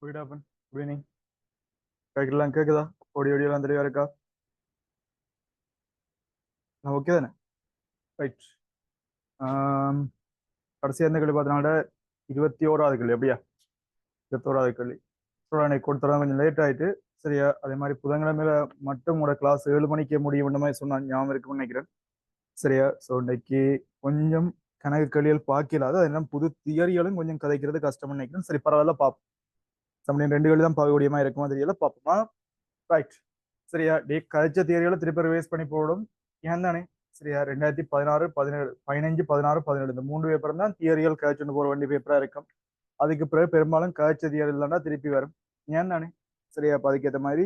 Good afternoon. Good evening. கேட்கலாம் கேக்குதா? ஓடியோலாம் தெளிவா இருக்கா? நான் ஓகே தானே? ரைட். கடைசியா எந்த கேள்வி பார்த்தனால 21வது கேள்வி எப்படியா? 21வது கேள்வி. ஸோ அன்னைக்கு கொடுத்தலாம் கொஞ்சம் லேட் ஆயிட்டு சரியா? அதே மாதிரி புதன்கிழமையில மட்டும் உங்களோட கிளாஸ் 7 மணிக்கே முடியும் மாதிரி சொன்னான் ஞாபகம் இருக்குன்னு நினைக்கிறேன். சரியா? ஸோ இன்னைக்கு கொஞ்சம் கணக்கு கேள்விகள் பார்க்கல. அது என்ன புது தியரிகளும் கொஞ்சம் கதைக்கிறது கஷ்டம்னு நினைக்கிறேன். சரி பரவாயில்ல பார்ப்போம். சமயம் 2 கேள்வி தான் பார்க்கக்கூடியமா இருக்குமா தெரியல பார்ப்போமா? ரைட். சரியா? டே கழிச்ச தியரிகளை திருப்பி ரிவைஸ் பண்ணி போடும் ஏன் தானே? சரியா? 2016 17 15 16 17 இந்த 3 பேப்பர் தான் தியரிகள் கழிச்சுட்டு போற வேண்டிய பேப்பரா இருக்கும். அதுக்கு பிறகு பெரும்பாலும் கழிச்ச தியரி இல்லைன்னா திருப்பி வரும் ஏன் தானே? சரியா? அப்ப அதுக்கேற்ற மாதிரி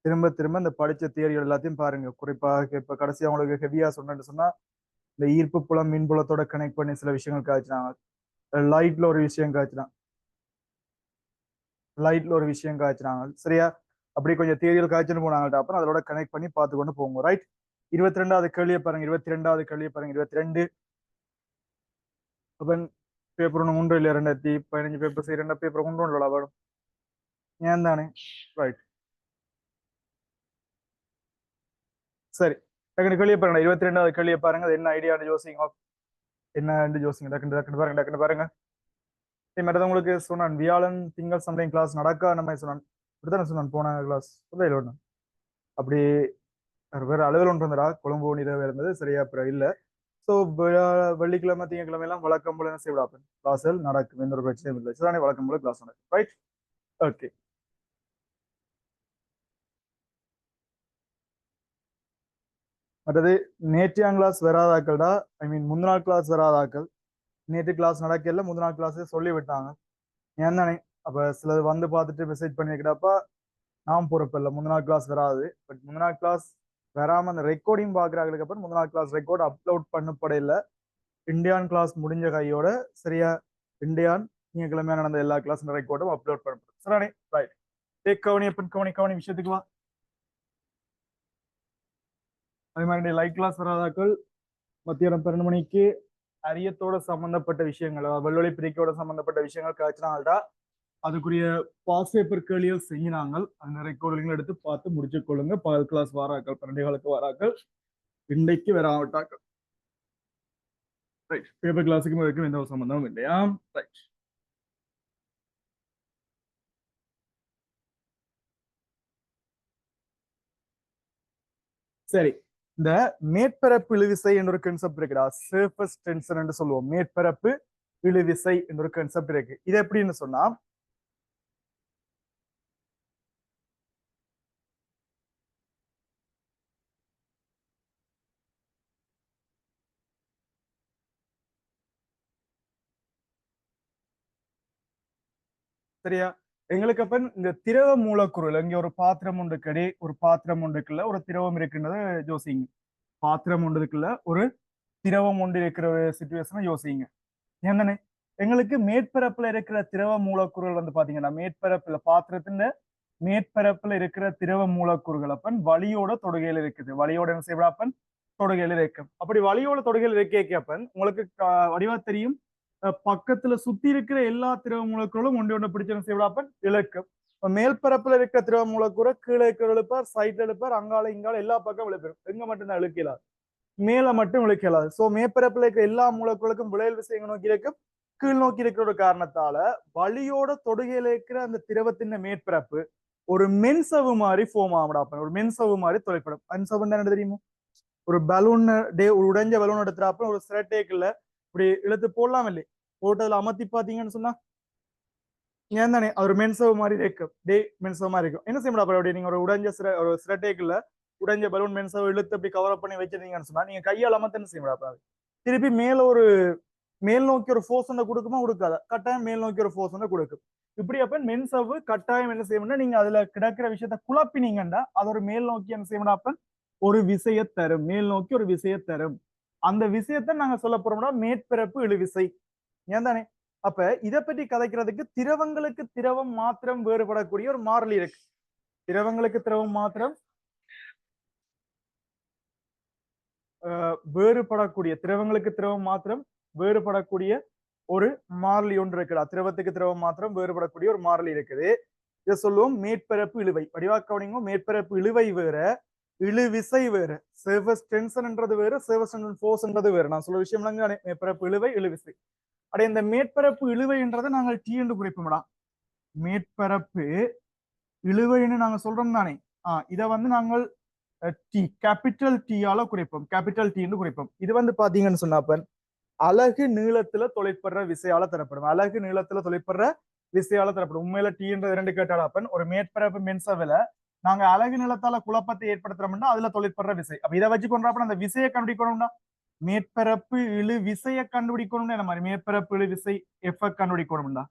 திரும்ப திரும்ப இந்த படிச்ச தியரிகள் எல்லாத்தையும் பாருங்க. குறிப்பாக இப்ப கடைசி அவங்களுக்கு ஹெவியா சொன்னேன்னு சொன்னா இந்த ஈர்ப்பு புலம் மின்புலத்தோட கனெக்ட் பண்ணி சில விஷயங்கள் காய்ச்சினாங்க. லைட்ல ஒரு விஷயம் காய்ச்சினாங்க. சரியா? அப்படி கொஞ்சம் தியரிகள் காய்ச்சல் போனாங்கட்ட அப்புறம் அதோட கனெக்ட் பண்ணி பார்த்து கொண்டு போங்க. ரைட். 22வது கேள்வியை பாருங்க. 22வது கேள்வியை பாருங்க. 22 அப்பன் பேப்பர் ஒன்று உண்டு இல்லையா? 2015 பேப்பர் சரி 2 பேப்பர் கொண்டு வரலாம் வேணும் ஏன் தானே? ரைட். சரி டக்குனு கேள்வியை பாருங்க. 22வது கேள்வியை பாருங்க. அது என்ன ஐடியான்னு யோசிங்க. என்ன யோசிங்க. டக்குனு டக்குனு பாருங்க. டக்குனு பாருங்க. மற்றது உங்களுக்கு சொன்னான் வியாழன் திங்கள் சம்டைம் கிளாஸ் நடக்கா நம்ம சொன்னான். இப்படித்தானே சொன்னான் போன கிளாஸ் இல்லை ஒன்று அப்படி வேற அலுவல் ஒன்று இருந்தடா கொழும்பு நிறவே இருந்தது சரியா அப்புறம் இல்ல. ஸோ வெள்ளிக்கிழமை திங்கக்கிழமை எல்லாம் வழக்கம் போல என்ன செய்யப்படும் கிளாஸ்கள் நடக்கும். எந்த ஒரு பிரச்சனையும் இல்லை. சரிதானே? வழக்கம் போல கிளாஸ் நடக்கும். ரைட். ஓகே. மற்றது நேற்றையாம் கிளாஸ் வராதாக்கள்டா ஐ மீன் முந்தின நாள் கிளாஸ் வராதாக்கள் நேற்று கிளாஸ் நடக்கல முந்தின நாள் கிளாஸே சொல்லி விட்டாங்க ஏன் தானே? அப்ப சிலது வந்து பார்த்துட்டு மெசேஜ் பண்ணிக்கிறப்ப நாம் பொறுப்பில்லை முந்தின நாள் கிளாஸ் வராது. பட் முந்தின நாள் கிளாஸ் வராம அந்த ரெக்கார்டிங் பாக்குறாங்களுக்கு அப்புறம் முந்தின நாள் கிளாஸ் ரெக்கார்ட் அப்லோட் பண்ணப்படையில இந்தியான் கிளாஸ் முடிஞ்ச கையோட சரியா இந்தியான் திங்கக்கிழமையா நடந்த எல்லா கிளாஸ் ரெக்கார்டும் அப்லோட் பண்ணப்படும். சரிதானே? ரைட். டேக் கவனி எப்பன் கவனி விஷயத்துக்கு வா. அதே மாதிரி லைட் கிளாஸ் வராதாக்கள் மத்தியானம் 12 மணிக்கு அரியத்தோட சம்பந்தப்பட்ட விஷயங்கள் வெள்ளொளி பிரிக்கையோட சம்பந்தப்பட்ட விஷயங்கள் காய்ச்சினால்டா அதுக்குரிய பாஸ் பேப்பர் கேள்விகள் செஞ்சினாங்க. அந்த ரெக்கார்டுகள் எடுத்து பார்த்து முடிச்சு கொள்ளுங்க. பகல் கிளாஸ் வாராக்கள் 12 காலுக்கு வாராக்கள் இன்றைக்கு வராவிட்டாக்கள். ரைட். பேப்பர் கிளாஸுக்கும் இருக்கும் எந்த ஒரு சம்பந்தமும் இல்லையா? ரைட். சரி. இந்த மேற்பரப்பு இழுவிசை என்ற ஒரு கன்செப்ட் இருக்குடா. சர்ஃபேஸ் டென்ஷன் என்று சொல்லுவோம். மேற்பரப்பு இழுவிசை என்ற ஒரு கன்செப்ட் இருக்கு. இது எப்படின்னு சொன்னா சரியா? எங்களுக்கு அப்ப இந்த திரவ மூலக்கூறுகள் இங்க ஒரு பாத்திரம் ஒன்றுக்கடி ஒரு பாத்திரம் ஒன்றுக்குள்ள ஒரு திரவம் இருக்குன்றத யோசிங்க. பாத்திரம் ஒன்றுக்குள்ள ஒரு திரவம் ஒன்று இருக்கிற ஒரு சுச்சுவேஷனை யோசிங்க. ஏன்னா எங்களுக்கு மேற்பரப்புல இருக்கிற திரவ மூலக்கூறுகள் வந்து பாத்தீங்கன்னா மேற்பரப்புல பாத்திரத்தின் மேற்பரப்புல இருக்கிற திரவ மூலக்கூறுகள் அப்பன் வலியோட தொடுகையில் இருக்குது. வலியோட என்ன செய்யப்பன் தொடுகையில் இருக்கும். அப்படி வலியோட தொடுகையில் இருக்கேக்கப்பன் உங்களுக்கு வடிவா தெரியும். பக்கத்துல சுத்தி இருக்கிற எல்லா திரவ மூலக்கூறுகளும் ஒன்று ஒன்று பிடிச்சு என்ன செய்யப்பன் இழக்கும். மேல்பரப்புல இருக்கிற திரவ மூலக்கூறு கீழே இருக்கிற இழுப்பார் சைட்ல இழுப்பார் அங்கால இங்கால எல்லா பக்கம் இழுப்பிடும். எங்க மட்டும்தான் இழுக்கலாது மேல மட்டும் இழுக்கலாது. சோ மேற்பரப்புல இருக்கிற எல்லா மூலக்கூறுகளுக்கும் விளையல் விசை எங்க நோக்கி இருக்கும் கீழ் நோக்கி இருக்கிற ஒரு காரணத்தால வலியோட தொடுகையில இருக்கிற அந்த திரவத்தின் மேற்பரப்பு ஒரு மென்சவு மாதிரி ஃபோம் ஆகும்டாப்ப. ஒரு மென்சவு மாதிரி தொலைப்படும். மென்சவுன்னு என்ன தெரியுமோ? ஒரு பலூன் ஒரு உடைஞ்ச பலூன் எடுத்துறாப்ப ஒரு சிரட்டேக்குள்ள இப்படி இழுத்து போடலாம் இல்லை போட்டதுல அமர்த்தி பாத்தீங்கன்னு சொன்னா ஏன் தானே ஒரு மென்சவு மாதிரி இருக்கும். மென்சவு மாதிரி இருக்கும். என்ன செய்யணும் அப்படி நீங்க ஒரு உடைஞ்ச ஒரு சிரட்டேக்குள்ள உடைஞ்ச பலூன் மென்சவு இழுத்து அப்படி கவர் அப் பண்ணி வச்சிருந்தீங்கன்னு சொன்னா நீங்க கையால் அமர்த்து என்ன செய்யணும் திருப்பி மேல ஒரு மேல் நோக்கி ஒரு ஃபோர்ஸ் ஒன்றை கொடுக்குமா கொடுக்காத கட்டாயம் மேல் நோக்கி ஒரு ஃபோர்ஸ் ஒன்றை கொடுக்கும். இப்படி அப்ப மென்சவு கட்டாயம் என்ன செய்யணும்னா நீங்க அதுல கிடக்கிற விஷயத்த குழப்பினீங்கன்னா அது ஒரு மேல் நோக்கி என்ன செய்யணும் அப்ப ஒரு விசையை தரும். மேல் நோக்கி ஒரு விசையை தரும். அந்த விஷயத்தை நாங்க சொல்ல போறோம்னா மேற்பரப்பு இழுவிசை. ஏன் தானே? அப்ப இதை பற்றி கதைக்கிறதுக்கு திரவங்களுக்கு திரவம் மாத்திரம் வேறுபடக்கூடிய ஒரு மாறிலி இருக்கு. திரவங்களுக்கு திரவம் மாத்திரம் வேறுபடக்கூடிய திரவங்களுக்கு திரவம் மாத்திரம் வேறுபடக்கூடிய ஒரு மாறிலி ஒன்று இருக்குடா. திரவத்துக்கு திரவம் மாத்திரம் வேறுபடக்கூடிய ஒரு மாறிலி இருக்குது. இதை சொல்லுவோம் மேற்பரப்பு இழுவை. வடிவா கவனிங்க, மேற்பரப்பு இழுவை வேற, இழுவிசை வேற. சர்ஃபேஸ் டென்ஷன்ன்றது வேற, சர்ஃபேஸ் டென்ஷன் ஃபோர்ஸ்ன்றது வேற. நான் சொல்ல விஷயம் மேற்பரப்பு இழுவை, இழுவிசை. அடைய இந்த மேற்பரப்பு இழுவைன்றதை நாங்கள் டி என்று குறிப்போம்டா. மேற்பரப்பு இழுவைன்னு நாங்க சொல்றோம் தானே. இதை வந்து நாங்கள் டி, கேபிட்டல் டி ஆல குறிப்போம். கேபிட்டல் டி என்று குறிப்போம். இது வந்து பாத்தீங்கன்னு சொன்னாப்ப அலகு நீளத்துல தொலைப்படுற விசையால தரப்படும். அலகு நீளத்துல தொலைப்படுற விசையால தரப்படும். உண்மையில டி என்ற 2 கேட்டாலப்பன் ஒரு மேற்பரப்பு மென்சவில நாங்க அலகு நிலத்தால குழப்பத்தை ஏற்படுத்துறோம்னா அதுல தொழிற்படுற விசை. அப்ப இதை வச்சு கொண்டாப்ப அந்த விசையை கண்டுபிடிக்கணும்னா மேற்பரப்பு இழு விசையை கண்டுபிடிக்கணும்னு என்ன மாதிரி மேற்பரப்பு இழு விசை எஃப் கண்டுபிடிக்கணும்டா.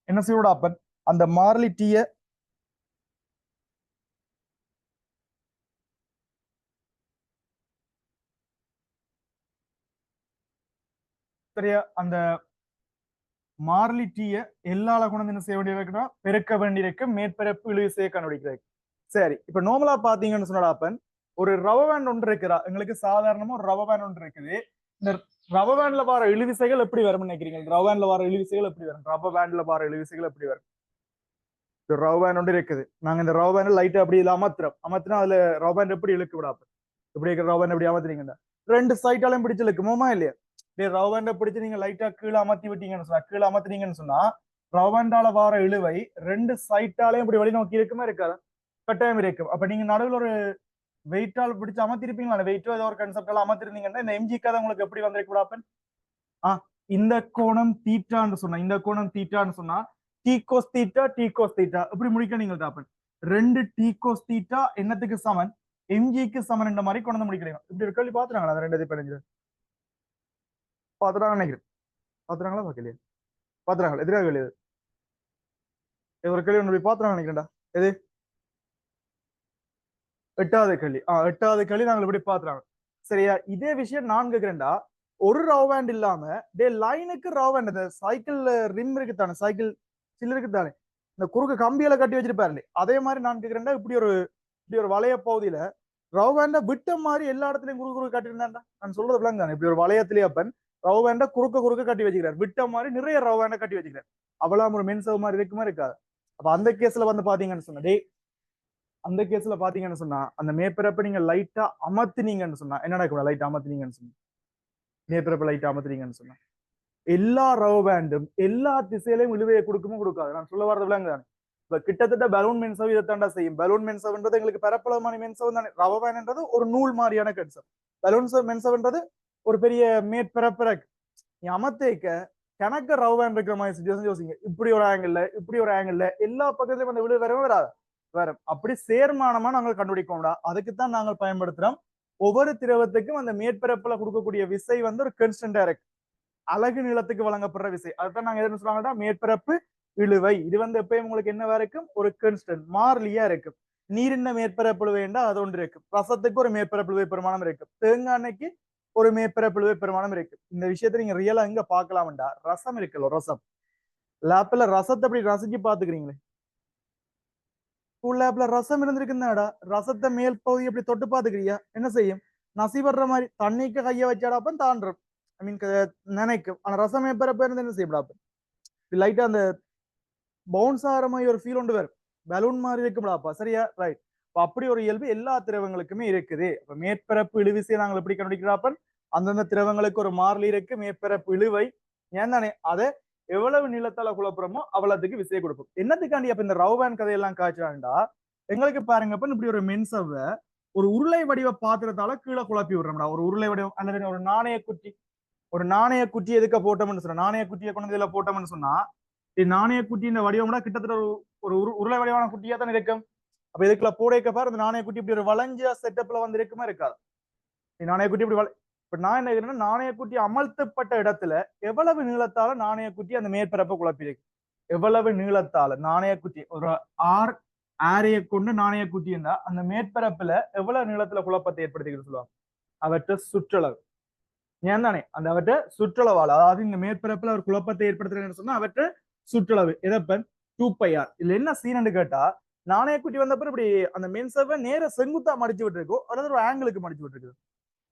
என்ன செய்யோட அப்பன் அந்த மாறிலி டீய சரியா அந்த மாறிலி டீய எல்லால கொண்டு என்ன செய்ய வேண்டியிருக்குன்னா பெருக்க வேண்டியிருக்கு மேற்பரப்பு இழு விசையை கண்டுபிடிக்கிறது. சரி, இப்ப நார்மலா பாத்தீங்கன்னு சொன்னாப்பன் ஒரு ரவ பேண்ட் ஒன்று இருக்குதா. எங்களுக்கு சாதாரணமா ஒரு ரவ பேண்ட் ஒன்று இருக்குது. இந்த ரவ பேண்ட்ல வர இழுவிசைகள் எப்படி வரும்னு நினைக்கிறீங்க? ரவ பேண்ட்ல வர இழுவிசைகள் எப்படி வரும்? ரவ பேண்ட்ல வர இழுவிசைகள் எப்படி வரும்? ரவ பேண்ட் ஒன்று இருக்குது. நாங்க இந்த ரவ பேண்ட் லைட் அப்படி இல்ல அமர்த்தினா அதுல ரவ பேண்ட் எப்படி இழுக்கு விடாப்ப இப்படி இருக்கிற ரவ பேண்ட் எப்படி அமர்த்துறீங்கன்னா 2 சைட்டாலையும் பிடிச்சு இழுக்குமோமா இல்லையா? ரவ பேண்ட பிடிச்சு நீங்க லைட்டா கீழே அமர்த்தி விட்டீங்கன்னு சொன்னா, கீழே அமர்த்தினீங்கன்னு சொன்னா ரவ பேண்டால வர இழுவை 2 சைட்டாலையும் இப்படி வழி நோக்கி இருக்குமா இருக்காது? கட்டாயம் இருக்கும். அப்ப நீங்க நடுவில் ஒரு வெயிட்டால் பிடிச்சு அமர்த்திருப்பீங்களா? வெயிட்டோ ஏதோ ஒரு கன்செப்டால அமர்த்திருந்தீங்கன்னா இந்த எம்ஜிக்காக உங்களுக்கு எப்படி வந்திருக்கு விடாப்பன்? இந்த கோணம் தீட்டான்னு சொன்னா, இந்த கோணம் தீட்டான்னு சொன்னா டீகோஸ் தீட்டா டீகோஸ் தீட்டா இப்படி முடிக்க நீங்கள் தாப்பன் 2 டீகோஸ் தீட்டா என்னத்துக்கு சமன்? எம்ஜிக்கு சமன் என்ற மாதிரி கொண்டு முடிக்கிறீங்க. இப்படி ஒரு கேள்வி பாத்துறாங்களா? அந்த 2 பதினஞ்சு பாத்துறாங்க நினைக்கிறேன். பாத்துறாங்களா பாக்கலையா? பாத்துறாங்களா? எதிராக கேள்வி ஒரு கேள்வி ஒன்று போய் பாத்துறாங்க நினைக்கிறேன்டா. எது 8வது கேள்வி. 8வது கேள்வி நாங்கள் இப்படி பாத்துறாங்க. சரியா? இதே விஷயம் நான் கேட்கிறேன்டா. ஒரு ரவ் பேண்ட் இல்லாம லைனுக்கு ரவ் பேண்ட் இந்த சைக்கிள் ரிம் இருக்குத்தானே, சைக்கிள் சில்லு இருக்குத்தானே, இந்த குறுக்கு கம்பியில கட்டி வச்சிருப்பாரு. அதே மாதிரி நான் கேட்கிறேன்டா இப்படி ஒரு வளைய பகுதியில ரவ் பேண்ட விட்ட மாதிரி எல்லா இடத்துலயும் குறுக்கு கட்டியிருந்தாண்டா. நான் சொல்றது விளங்க தானே. இப்படி ஒரு வளையத்திலேயே அப்பன் ரவ் பேண்ட குறுக்க கட்டி வச்சுக்கிறார். விட்ட மாதிரி நிறைய ரவ் பேண்ட கட்டி வச்சுக்கிறார். அவ்வளவு ஒரு மென்சவ் மாதிரி இருக்குமா இருக்காது? அப்ப அந்த கேஸ்ல வந்து பாத்தீங்கன்னு சொன்னா அந்த கேஸ்ல பாத்தீங்கன்னு சொன்னா அந்த மேற்பரப்பை நீங்க லைட்டா அமர்த்தினீங்கன்னு சொன்னா என்ன நடக்கும்? லைட்டா அமர்த்தினீங்கன்னு சொன்னா மேற்பரப்பு லைட்டா அமர்த்தினீங்கன்னு சொன்னா எல்லா ரவ பேண்டும் எல்லா திசையிலையும் இழுவையை கொடுக்காது. நான் சொல்ல வரது விளங்க. இப்ப கிட்டத்தட்ட பலூன் மென்சவ் இதைத்தாண்டா செய்யும். பலூன் மென்சவ்ன்றது எங்களுக்கு பரப்பளவான மென்சவ் தானே. ரவ பேண்ட்ன்றது ஒரு நூல் மாதிரியான கன்செப்ட். பலூன் மென்சவ்ன்றது ஒரு பெரிய மேற்பரப்பு. நீ அமர்த்தேக்க கணக்க ரவ பேண்ட் இருக்கிற மாதிரி சுச்சுவேஷன் யோசிங்க. இப்படி ஒரு ஆங்கிள் எல்லா பக்கத்திலும் அந்த விழு வரவே வராது. வேற அப்படி சேர்மானமா நாங்கள் கண்டுபிடிக்கோம்டா. அதுக்குத்தான் நாங்கள் பயன்படுத்துறோம். ஒவ்வொரு திரவத்துக்கும் அந்த மேற்பரப்புல கொடுக்கக்கூடிய விசை வந்து ஒரு கான்ஸ்டன்டா இருக்கு. அலகு நீளத்துக்கு வழங்கப்படுற விசை. அதுதான் நாங்க என்ன சொல்றாங்கன்னா மேற்பரப்பு இழுவை. இது வந்து எப்பயும் உங்களுக்கு என்னவா இருக்கும்? ஒரு கான்ஸ்டன்ட் மாறிலியா இருக்கும். நீரின் மேற்பரப்பு இழுவைண்டா அது ஒன்று இருக்கும். ரசத்துக்கு ஒரு மேற்பரப்பு இழுவை பெருமானம் இருக்கும். தேங்காய் எண்ணெய்க்கு ஒரு மேற்பரப்பு இழுவை பெருமானம் இருக்கு. இந்த விஷயத்தை நீங்க ரியலா எங்க பாக்கலாம்டா? ரசம் இருக்குல்ல, ரசம் லேப்ல ரசத்தை அப்படி ரசிச்சு பாத்துக்கிறீங்களே. ஸ்கூல் லேப்ல ரசம் இருந்திருக்குன்னாடா, ரசத்தை மேல் பகுதி எப்படி தொட்டு பாத்துக்கிறியா? என்ன செய்யும்? நசி வர்ற மாதிரி தண்ணிக்கு கைய வச்சாடாப்ப தாண்டுறோம். ஐ மீன் நினைக்கும். ஆனா ரசம் மேற்பரப்பு இருந்து என்ன செய்யப்படாப்ப லைட்டா அந்த பவுன்ஸ் ஆகிற மாதிரி ஒரு ஃபீல் ஒன்று வரும். பலூன் மாதிரி இருக்கும்டாப்பா. சரியா? ரைட். அப்படி ஒரு இயல்பு எல்லா திரவங்களுக்குமே இருக்குது. அப்ப மேற்பரப்பு இழுவிசையை நாங்கள் எப்படி கண்டுபிடிக்கிறாப்பன்? அந்தந்த திரவங்களுக்கு ஒரு மாறிலி இருக்கு, மேற்பரப்பு இழுவை. ஏன் தானே அதை எவ்வளவு நீளத்தால குழப்புறமோ அவ்வளவுக்கு விசையை கொடுப்போம். என்னத்துக்காண்டி அப்ப இந்த ரவ் பேண்ட் கதையெல்லாம் காய்ச்சாண்டா எங்களுக்கு பாருங்கப்ப இப்படி ஒரு மென்சவ ஒரு உருளை வடிவ பாத்திரத்தால கீழே குழப்பி விடுறோம்டா. ஒரு உருளை வடிவம் அல்லது ஒரு நாணய குட்டி எதுக்க போட்டோம்னு சொன்னா, நாணய குட்டியை கொண்டு இதுல போட்டோம்னு சொன்னா நாணய குட்டியின் வடிவம்னா கிட்டத்தட்ட ஒரு உருளை வடிவான குட்டியா தான் இருக்கும். அப்ப இதுக்குள்ள போடைக்க பாரு அந்த நாணய குட்டி இப்படி ஒரு வளைஞ்ச செட்டப்ல வந்து இருக்குமா இருக்காது? நாணய குட்டி இப்படி இப்ப நான் என்ன கேட்கிறேன்னா நாணய குட்டி அமர்த்தப்பட்ட இடத்துல எவ்வளவு நீளத்தால நாணய குட்டி அந்த மேற்பரப்பை குழப்பிருக்கு? எவ்வளவு நீளத்தால நாணய குட்டி ஒரு ஆரையை கொண்டு நாணய குட்டி இருந்தா அந்த மேற்பரப்புல எவ்வளவு நீளத்துல குழப்பத்தை ஏற்படுத்திக்கிட்டு சொல்லுவாங்க? அவற்றை சுற்றளவு. ஏன் தானே அந்த அவற்றை சுற்றளவால், அதாவது இந்த மேற்பரப்புல ஒரு குழப்பத்தை ஏற்படுத்துறேன்னு சொன்னா அவற்றை சுற்றளவு எதப்பன் 2πr. இதுல என்ன சீனு கேட்டா நாணய குட்டி வந்தப்ப இப்படி அந்த மென்சவை நேர செங்குத்தா மடிச்சு விட்டுருக்கோ அல்லது ஒரு ஆங்கிளுக்கு மடிச்சு விட்டுருக்கு.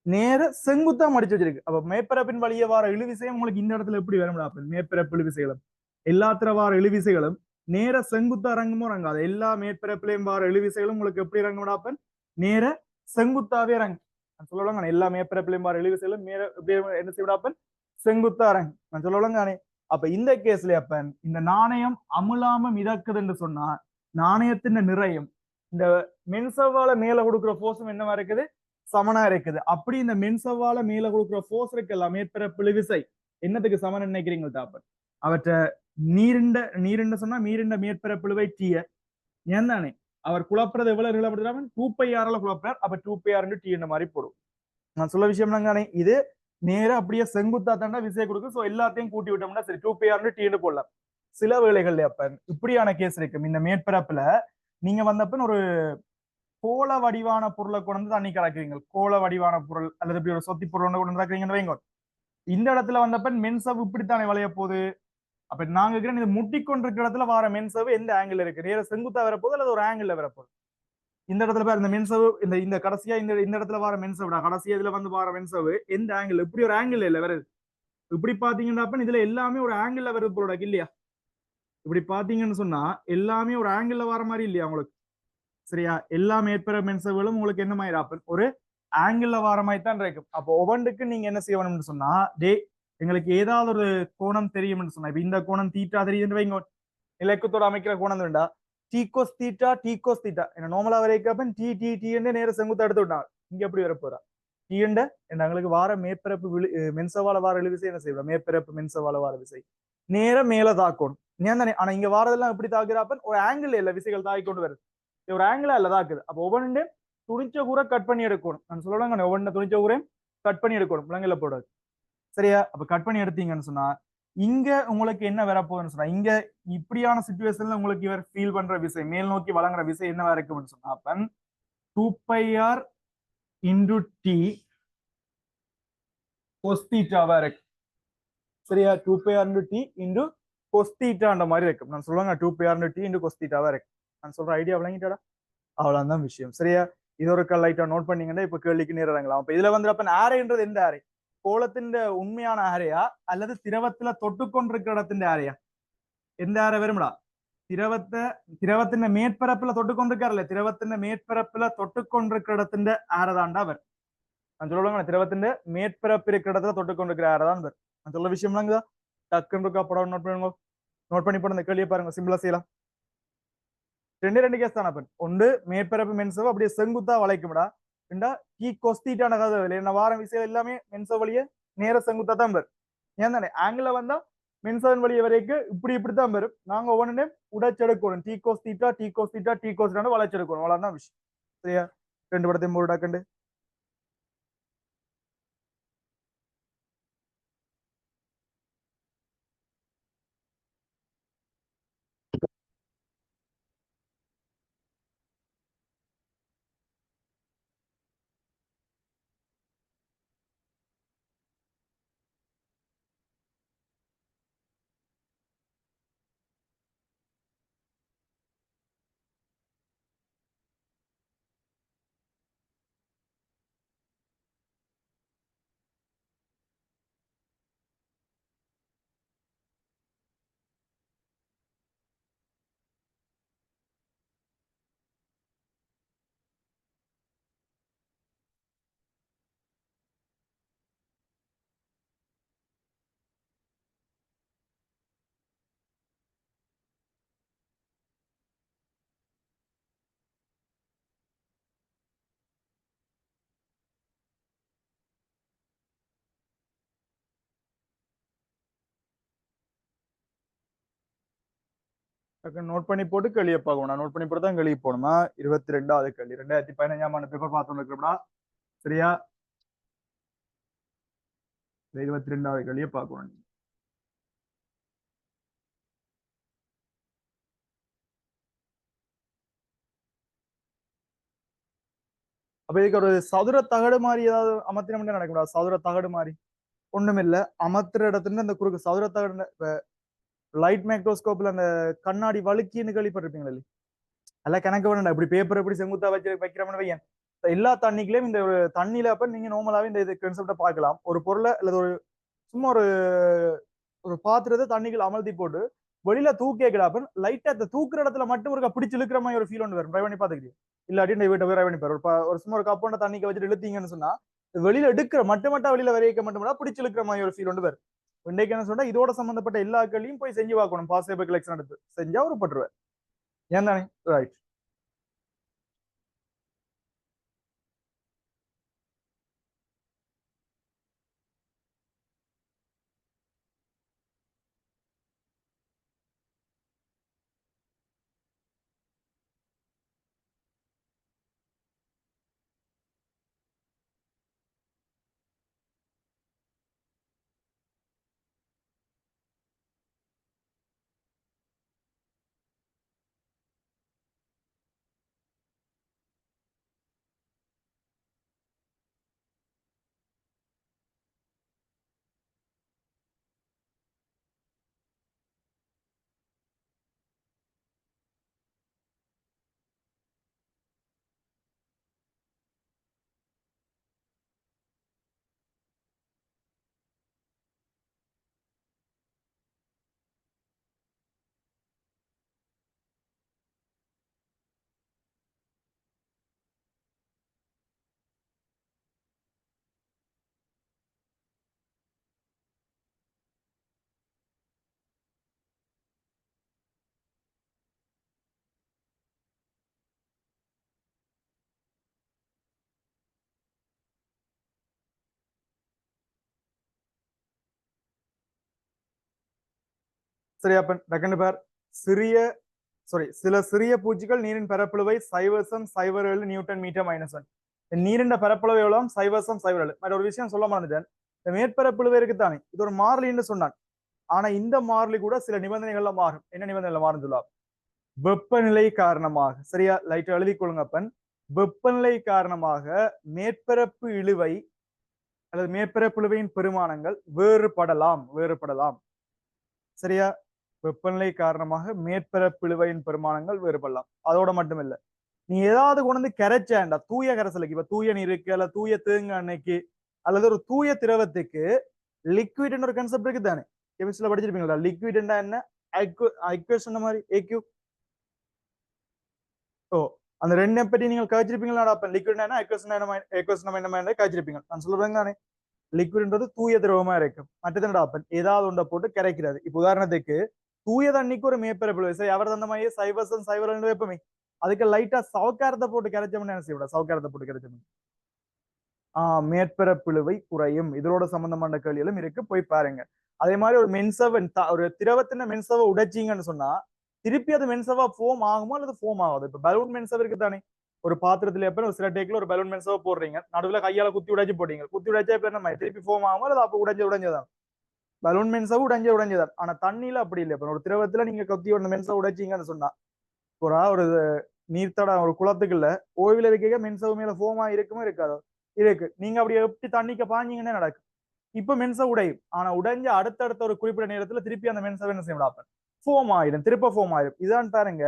நேர செங்குத்தா மடிச்சு வச்சிருக்கு. அப்ப மேற்பரப்பின் வழியே வார இழுவிசையும் உங்களுக்கு இந்த இடத்துல எப்படி வரும்? மேற்பரப்பு இழுவிசைகளும் எல்லாத்துல வார இழுவிசைகளும் நேர செங்குத்தா இறங்குமோ இறங்காது. எல்லா மேற்பரப்பிலையும் வார இழுவிசைகளும் உங்களுக்கு எப்படி இறங்கும்டாப்பன்? நேர செங்குத்தாவே இறங்கும். நான் சொல்லலாங்க, எல்லா மேற்பரப்பிலையும் வார இழுவிசைகளும் நேர எப்படி என்ன செய்விடாப்பன்? செங்குத்தா இறங்கும். நான் சொல்லலாங்க. அப்ப இந்த கேஸ்ல அப்பன் இந்த நாணயம் அமுலாம மிதக்குதுன்னு சொன்னா நாணயத்தின் நிறையும் இந்த மென்சவால மேல கொடுக்குற போர்ஸும் என்னவா இருக்குது? சமனா இருக்குது. அப்படி இந்த மென்சவால மேல கொடுக்குற போர்ஸ் இருக்கலாம் மேற்பரப்பு விசை என்னத்துக்கு சமன் நினைக்கிறீங்க தாப்பன்? அவற்றை நீருண்ட சொன்னா நீருண்ட மேற்பரப்புழுவை டீய ஏன் தானே அவர் குழப்பறது எவ்வளவு நிலப்படுத்துறாங்க? 2πr குழப்பறார். அப்ப 2πr டி இந்த மாதிரி போடும். நான் சொல்ல விஷயம் தானே இது. நேரம் அப்படியே செங்குத்தா தாண்டா விசை கொடுக்கும். சோ எல்லாத்தையும் கூட்டி விட்டோம்னா சரி 2πr டி போடலாம். சில வேளைகள்ல அப்ப இப்படியான கேஸ் இருக்கும். இந்த மேற்பரப்புல நீங்க வந்தப்ப ஒரு கோள வடிவான பொருளை கொண்டு தண்ணி கலக்குறீங்க. கோள வடிவான பொருள் அல்லது இப்படி ஒரு சொத்தி பொருள் கொண்டு கலக்குறீங்கன்னு வைங்க. இந்த இடத்துல வந்தப்ப மென்சவ் இப்படித்தானே வளைய போகுது. அப்ப நாங்க இது முட்டி கொண்டிருக்கிற இடத்துல வர மென்சவ் எந்த ஆங்கிள் இருக்கு? நேர செங்குத்தா வரப்போகுது அல்லது ஒரு ஆங்கிள் வரப்போகுது? இந்த இடத்துல பாரு இந்த மென்சவ் இந்த கடைசியா இந்த இடத்துல வர மென்சவ்டா கடைசியா இதுல வந்து வர மென்சவ் எந்த ஆங்கிள்? இப்படி ஒரு ஆங்கிள் இல்ல வருது. இப்படி பாத்தீங்கன்னா இதுல எல்லாமே ஒரு ஆங்கிள் வருது போல இல்லையா? இப்படி பாத்தீங்கன்னு சொன்னா எல்லாமே ஒரு ஆங்கிள் வர மாதிரி இல்லையா உங்களுக்கு? சரியா? எல்லா மேற்பர மென்சவ்களும் உங்களுக்கு என்ன மாதிரி ஒரு ஆங்கிள் வார மாதிரி தான் இருக்கும். அப்போ ஒவ்வொன்றுக்கு நீங்க என்ன செய்யணும்னு சொன்னா எங்களுக்கு ஏதாவது ஒரு கோணம் தெரியும்னு சொன்னா இப்ப இந்த கோணம் தீட்டா தெரியுதுன்னு வைங்க. இலக்கத்தோட அமைக்கிற கோணம் வேண்டா டீகோஸ் தீட்டா டீகோஸ் தீட்டா என்ன நார்மலா வரைக்கும் டி டி டி நேர செங்குத்து எடுத்து விட்டாங்க. இங்க எப்படி வர போறா டி எங்களுக்கு வார மேற்பரப்பு மென்சவால வார விசை என்ன செய்வோம்? மேற்பரப்பு மென்சவால வார விசை நேர மேல தாக்கணும். ஏன் தானே? ஆனா இங்க வாரதெல்லாம் எப்படி தாக்குறாப்பன்? ஒரு ஆங்கிள் இல்ல விசைகள் தாக்கி கொண்டு வருது. ஒரு ஆங்கிளா இல்ல தாக்குது. அப்ப ஒவ்வொன்று துணிச்ச கூட கட் பண்ணி எடுக்கணும். நான் சொல்லலாங்க ஒவ்வொன்று துணிச்ச கூட கட் பண்ணி எடுக்கணும். முழங்கில போடாது. சரியா? அப்ப கட் பண்ணி எடுத்தீங்கன்னு சொன்னா இங்க உங்களுக்கு என்ன வரப்போகுதுன்னு சொன்னா இங்க இப்படியான சிச்சுவேஷன்ல உங்களுக்கு இவர் ஃபீல் பண்ற விசை மேல் நோக்கி வழங்குற விசை என்ன இருக்கும்னு சொன்னா அப்ப 2πr இன்டு டி கொஸ்தீட்டாவா இருக்கு. சரியா? 2πr இன்டு டி இன்டு கொஸ்தீட்டான்ற மாதிரி இருக்கு. நான் சொல்லுவாங்க 2πr இன்டு டி இன்டு கொஸ்தீட்டாவா இருக்கு. நான் சொல்ற ஐடியா விளங்கிட்டாடா? அவ்வளவுதான் விஷயம். சரியா? இது ஒரு லைட்டா நோட் பண்ணீங்கன்னா இப்ப கேள்விக்கு நேரங்களாம். அப்ப இதுல வந்து அப்ப ஆரைன்றது எந்த ஆரை? கோலத்தின் உண்மையான ஆரையா அல்லது திரவத்துல தொட்டுக்கொண்டிருக்கிற இடத்தின் ஆரையா? எந்த ஆரை வரும்டா? திரவத்தின் மேற்பரப்புல தொட்டுக்கொண்டிருக்காருல்ல திரவத்தின் மேற்பரப்புல தொட்டுக்கொண்டிருக்கிற இடத்தின் ஆரதாண்டா அவர். நான் சொல்லுவாங்க திரவத்தின் மேற்பரப்பு இருக்கிற இடத்துல தொட்டுக்கொண்டிருக்கிற ஆரதான் அவர். நான் சொல்ல விஷயம் டக்குன்னு இருக்கா படம் நோட் பண்ணுங்க. நோட் பண்ணி போட இந்த கேள்வியை பாருங்க. சிம்பிளா செய்யலாம். ரெண்டு கேஸ் தான் அப்பன். ஒன்று மேற்பரப்பு மென்சவ் அப்படியே செங்குத்தா வளைக்கும்டா. ரெண்டா கீ கொஸ்தீட்டான கதை என்ன வாரம் விஷயம் எல்லாமே மென்சவ் வழியே நேர செங்குத்தா தான் வரும். ஏன் தானே ஆங்கில வந்தா மென்சவன் வழிய வரைக்கும் இப்படித்தான் வரும். நாங்க ஒவ்வொன்னு உடைச்செடுக்கணும். D cos theta D cos theta D கோஸ்டான வளைச்செடுக்கணும். அவ்வளவுதான் விஷயம். சரியா? ரெண்டு படத்தையும் போட்டு டாக்கண்டு நோட் பண்ணி போட்டு கேள்வியை பார்க்கணும். நான் நோட் பண்ணி போட்டு தான் கேள்வி போகணுமா? 22வது கேள்வி 2015 பேப்பர் பார்த்து இருக்கிறோம்னா சரியா? 22வது கேள்வியை பார்க்கணும். அப்ப இதுக்கு ஒரு சதுர தகடு மாதிரி ஏதாவது அமர்த்தினோம்னா நடக்கும். சதுர தகடு மாதிரி ஒண்ணும் இல்ல. அமர்த்துற இடத்துல இந்த குறுக்கு சதுர தகடு லைட் மைக்ரோஸ்கோப்ல அந்த கண்ணாடி வழுக்கின்னு கேள்விப்பட்டிருப்பீங்களா? அல்ல கணக்கு வேணா இப்படி பேப்பர் எப்படி செங்குத்தா வச்சு வைக்கிறோம்னு வையன் எல்லா தண்ணிக்குலயும் இந்த ஒரு தண்ணியில அப்ப நீங்க நார்மலாவே இந்த இது கான்செப்டை பார்க்கலாம். ஒரு பொருளை அல்லது ஒரு சும்மா ஒரு பாத்திரத்தை தண்ணிக்குள்ள அமர்த்தி போட்டு வெளியில தூக்கிக்கிறாப்ப லைட்டா அந்த தூக்குற இடத்துல மட்டும் ஒரு பிடிச்சு இழுக்கிற மாதிரி ஒரு ஃபீல் ஒன்று வரும். ட்ரை பண்ணி பாத்துக்கிறீங்க இல்லாட்டி இந்த வீட்டை போய் ட்ரை பண்ணி பாரு. ஒரு சும்மா ஒரு கப்போண்ட தண்ணிக்கு வச்சுட்டு இழுத்தீங்கன்னு சொன்னா வெளியில எடுக்கிற மட்டும் வெளியில வரைக்க மட்டும் பிடிச்சு இழுக்கிற மாதிரி ஒரு ஃபீல் ஒன்று வரும். இன்னைக்கு என்ன சொன்னா இதோட சம்பந்தப்பட்ட எல்லா கல்லையும் போய் செஞ்சு பார்க்கணும். பாஸ் பேப்பர் கலெக்ஷன் எடுத்து செஞ்சா ஒரு பட்டுருவேன். ஏன் தானே? ரைட். சரி அப்ப டக்குன்னு பார். சிறிய சில சிறிய பூச்சிகள் நீரின் பரப்பளவை 0.07 நியூட்டன் மீட்டர் -1. நீரின் பரப்பளவு எவ்வளவு? 0.07. மற்ற ஒரு விஷயம் சொல்ல மறந்துட்டேன். இந்த மேற்பரப்பளவு இருக்குத்தானே இது ஒரு மாறிலின்னு சொன்னான். ஆனா இந்த மாறிலி கூட சில நிபந்தனைகள்ல மாறும். என்ன நிபந்தனைகள் மாறும் சொல்லலாம்? வெப்பநிலை காரணமாக. சரியா? லைட் எழுதி கொள்ளுங்க அப்பன். வெப்பநிலை காரணமாக மேற்பரப்பு இழுவை அல்லது மேற்பரப்பு இழுவையின் பெருமானங்கள் வேறுபடலாம். சரியா? வெப்பநிலை காரணமாக மேற்பரப்பு இழுவையின் பெருமானங்கள் வேறுபடலாம். அதோட மட்டுமில்ல, நீ ஏதாவது கொண்டு வந்து கரைச்சாண்டா தூய கரைசலுக்கு, இப்ப தூய நீருக்கு அல்ல தூய தேங்காய் எண்ணெய்க்கு அல்லது ஒரு தூய திரவத்துக்கு லிக்விட் ஒரு கான்செப்ட் இருக்கு தானே? கெமிஸ்ட்ரியில படிச்சிருப்பீங்களா? லிக்விட் என்ன? ஐக்யூஸ் மாதிரி ஏக்யூ. ஓ, அந்த ரெண்டு பற்றி நீங்கள் காய்ச்சிருப்பீங்களா? அப்ப லிக்விட் என்ன ஐக்யூஸ் என்ன காய்ச்சிருப்பீங்க. நான் சொல்றேன் தானே, லிக்விட்ன்றது தூய திரவமா இருக்கும். மற்றதுடா அப்பன் ஏதாவது ஒன்றை போட்டு கரைக்கிறது. இப்ப உதாரணத்துக்கு தூய தண்ணிக்கு ஒரு மேற்பரப்பு சரி அவர் தந்த மாதிரி 0.07 வைப்பமே, அதுக்கு லைட்டா சவுக்காரத்தை போட்டு கரைச்சோம்னு என்ன செய்ய? சவுக்காரத்தை போட்டு கரைச்சோம் மேற்பரப்பிழுவை குறையும். இதோட சம்பந்தமான கேள்விகளும் இருக்கு, போய் பாருங்க. அதே மாதிரி ஒரு மென்சவன் ஒரு திரவத்தின மென்சவை உடைச்சிங்கன்னு சொன்னா திருப்பி அது மென்சவா ஃபோம் ஆகுமா அல்லது ஃபோம் ஆகாது? இப்ப பலூன் மென்சவ் இருக்கு தானே, ஒரு பாத்திரத்துல எப்ப ஒரு சில டேக்ல ஒரு பலூன் மென்சவ போடுறீங்க, நடுவுல கையால குத்தி உடைச்சு போட்டீங்க, குத்தி உடைச்சா இப்ப என்ன திருப்பி ஃபோம் ஆகுமா அல்லது அப்ப உடைஞ்சதான்? பலூன் மென்சவ் உடைஞ்சதான். ஆனா தண்ணியில அப்படி இல்லை. இப்ப ஒரு திரவத்துல நீங்க கொத்தி ஒன்று மென்சவ் உடைச்சிங்கன்னு சொன்னா ஒரு நீர்த்தட ஒரு குளத்துக்குள்ள ஓய்வில் இருக்க மென்சவ் மேல ஃபோமா இருக்குமோ இருக்காதோ? இருக்கு. நீங்க அப்படி எப்படி தண்ணிக்கு பாஞ்சீங்கன்னா நடக்கும். இப்ப மென்சவ் உடையும். ஆனா உடைஞ்ச அடுத்தடுத்த ஒரு குறிப்பிட்ட நேரத்துல திருப்பி அந்த மென்சவ் என்ன செய்யலாம்? ஃபோம் ஆயிடும், திருப்ப ஃபோம் ஆயிடும். இதான் பாருங்க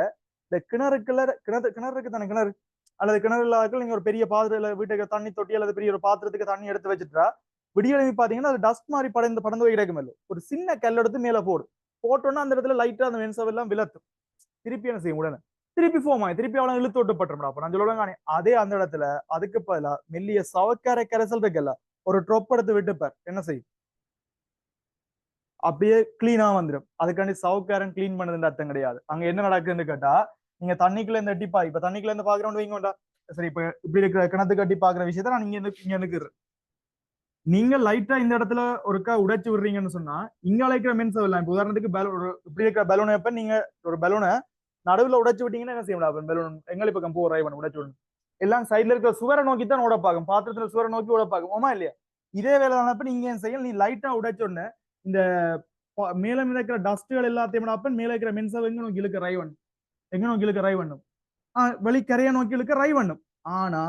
இந்த கிணறு இருக்கு தானே, கிணறு அல்லது கிணறு இல்லாத நீங்க ஒரு பெரிய பாத்திரம் வீட்டுக்கு தண்ணி தொட்டி அல்லது பெரிய ஒரு பாத்திரத்துக்கு தண்ணி எடுத்து வச்சுட்டா விடியெழுப்பி பாத்தீங்கன்னா அது டஸ்ட் மாதிரி பறந்து போய் கிடக்கும். ஒரு சின்ன கல் எடுத்து மேல போட்டோம்னா அந்த இடத்துல லைட்டா அந்த மென்சவ் எல்லாம் விளத்தும். திருப்பி என்ன செய்யும்? உடனே திருப்பி ஃபோம் ஆகி திருப்பி அவளை இழுத்து விட்டுப்பட்டுரும். அப்ப நான் சொல்லுவேன் அதே அந்த இடத்துல அதுக்கு பதிலா மெல்லிய சவக்கார கரைசல் இருக்குல்ல, ஒரு ட்ரொப் எடுத்து விட்டுப்பார், என்ன செய்யும்? அப்படியே கிளீனா வந்துடும். அதுக்காண்டி சவுக்காரன் கிளீன் பண்ணதுன்னு அர்த்தம் கிடையாது. அங்க என்ன நடக்குதுன்னு கேட்டா, நீங்க தண்ணிக்குள்ள இருந்து எட்டி இப்ப தண்ணிக்குள்ள இருந்து பாக்குறோம் வைங்க வேண்டாம். சரி, இப்ப இப்படி இருக்கிற கிணத்து கட்டி பாக்குற விஷயத்த நான் இங்க நிக்கிறேன். நீங்க லைட்டா இந்த இடத்துல ஒருக்கா உடைச்சு விடுறீங்கன்னு சொன்னா இங்க அழைக்கிற மென்ஸ் எல்லாம் இப்ப உதாரணத்துக்கு இப்படி இருக்கிற பலூனை எப்ப நீங்க ஒரு பலூனை நடுவுல உடைச்சு விட்டீங்கன்னா என்ன செய்ய முடியாது? பலூன் எங்களை பக்கம் போ ரைவன் உடைச்சு விடணும். எல்லாம் சைட்ல இருக்கிற சுவரை நோக்கி தான் ஓட பாக்கும், பாத்திரத்துல சுவரை நோக்கி ஓட பாக்கும். ஆமா இல்லையா? இதே வேலை தானப்ப நீங்க ஏன் செய்யல? நீ லைட்டா உடைச்சோன்னு இந்த மேல இருக்கிற டஸ்ட்கள் எல்லாத்தையும் மேல இருக்கிற மென்சவ் எங்க நோக்கி இழுக்க ரை பண்ணும், வெளிக்கரைய நோக்கி இழுக்க ரை பண்ணும். ஆனா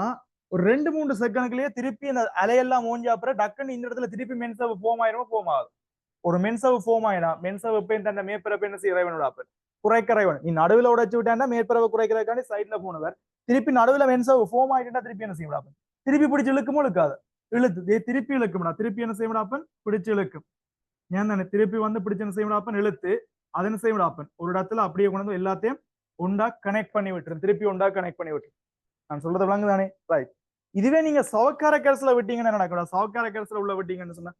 ஒரு 2-3 செகண்ட்லயே திருப்பி அந்த அலையெல்லாம் மூஞ்சி அப்புறம் டக்குன்னு இந்த இடத்துல திருப்பி மென்சவ் போம் ஆயிரும், போம் ஆகுது. ஒரு மென்சவு ஃபோம் ஆயினா மென்சவு எப்பயும் தன்னை மேற்பரப்பு என்ன செய்ய இறைவனோட அப்பன் குறைக்க இறைவன் நீ நடுவில் உடைச்சு விட்டாண்டா மேற்பரப்பு குறைக்கிறதுக்காண்டி சைட்ல போனவர் திருப்பி நடுவில் மென்சவு ஃபோம் ஆயிட்டா திருப்பி என்ன செய்ய அப்பன் திருப்பி பிடிச்சு இழுக்குமோ இழுக்காது இழுத்து திருப்பி இழுக்கும்டா திருப்பி என்ன செய்ய அப்பன் பிடிச்சு இழுக்கும் ஏன் தானே திருப்பி வந்து பிடிச்சு என்ன செய்ய அப்பன் இழுத்து அதை என்ன செய்ய அப்பன் ஒரு இடத்துல அப்படியே கொண்டு வந்து எல்லாத்தையும் உண்டா கனெக்ட் பண்ணி விட்டுரும் திருப்பி உண்டா கனெக்ட் பண்ணி விட்டுரும் நான் சொல்றது விளங்கு தானே ரைட் இதுவே நீங்க சவக்கார கேர்ஸ்ல விட்டீங்கன்னு நடக்கூடாது சவக்கார கேர்ஸ்ல உள்ள விட்டீங்கன்னு சொன்னா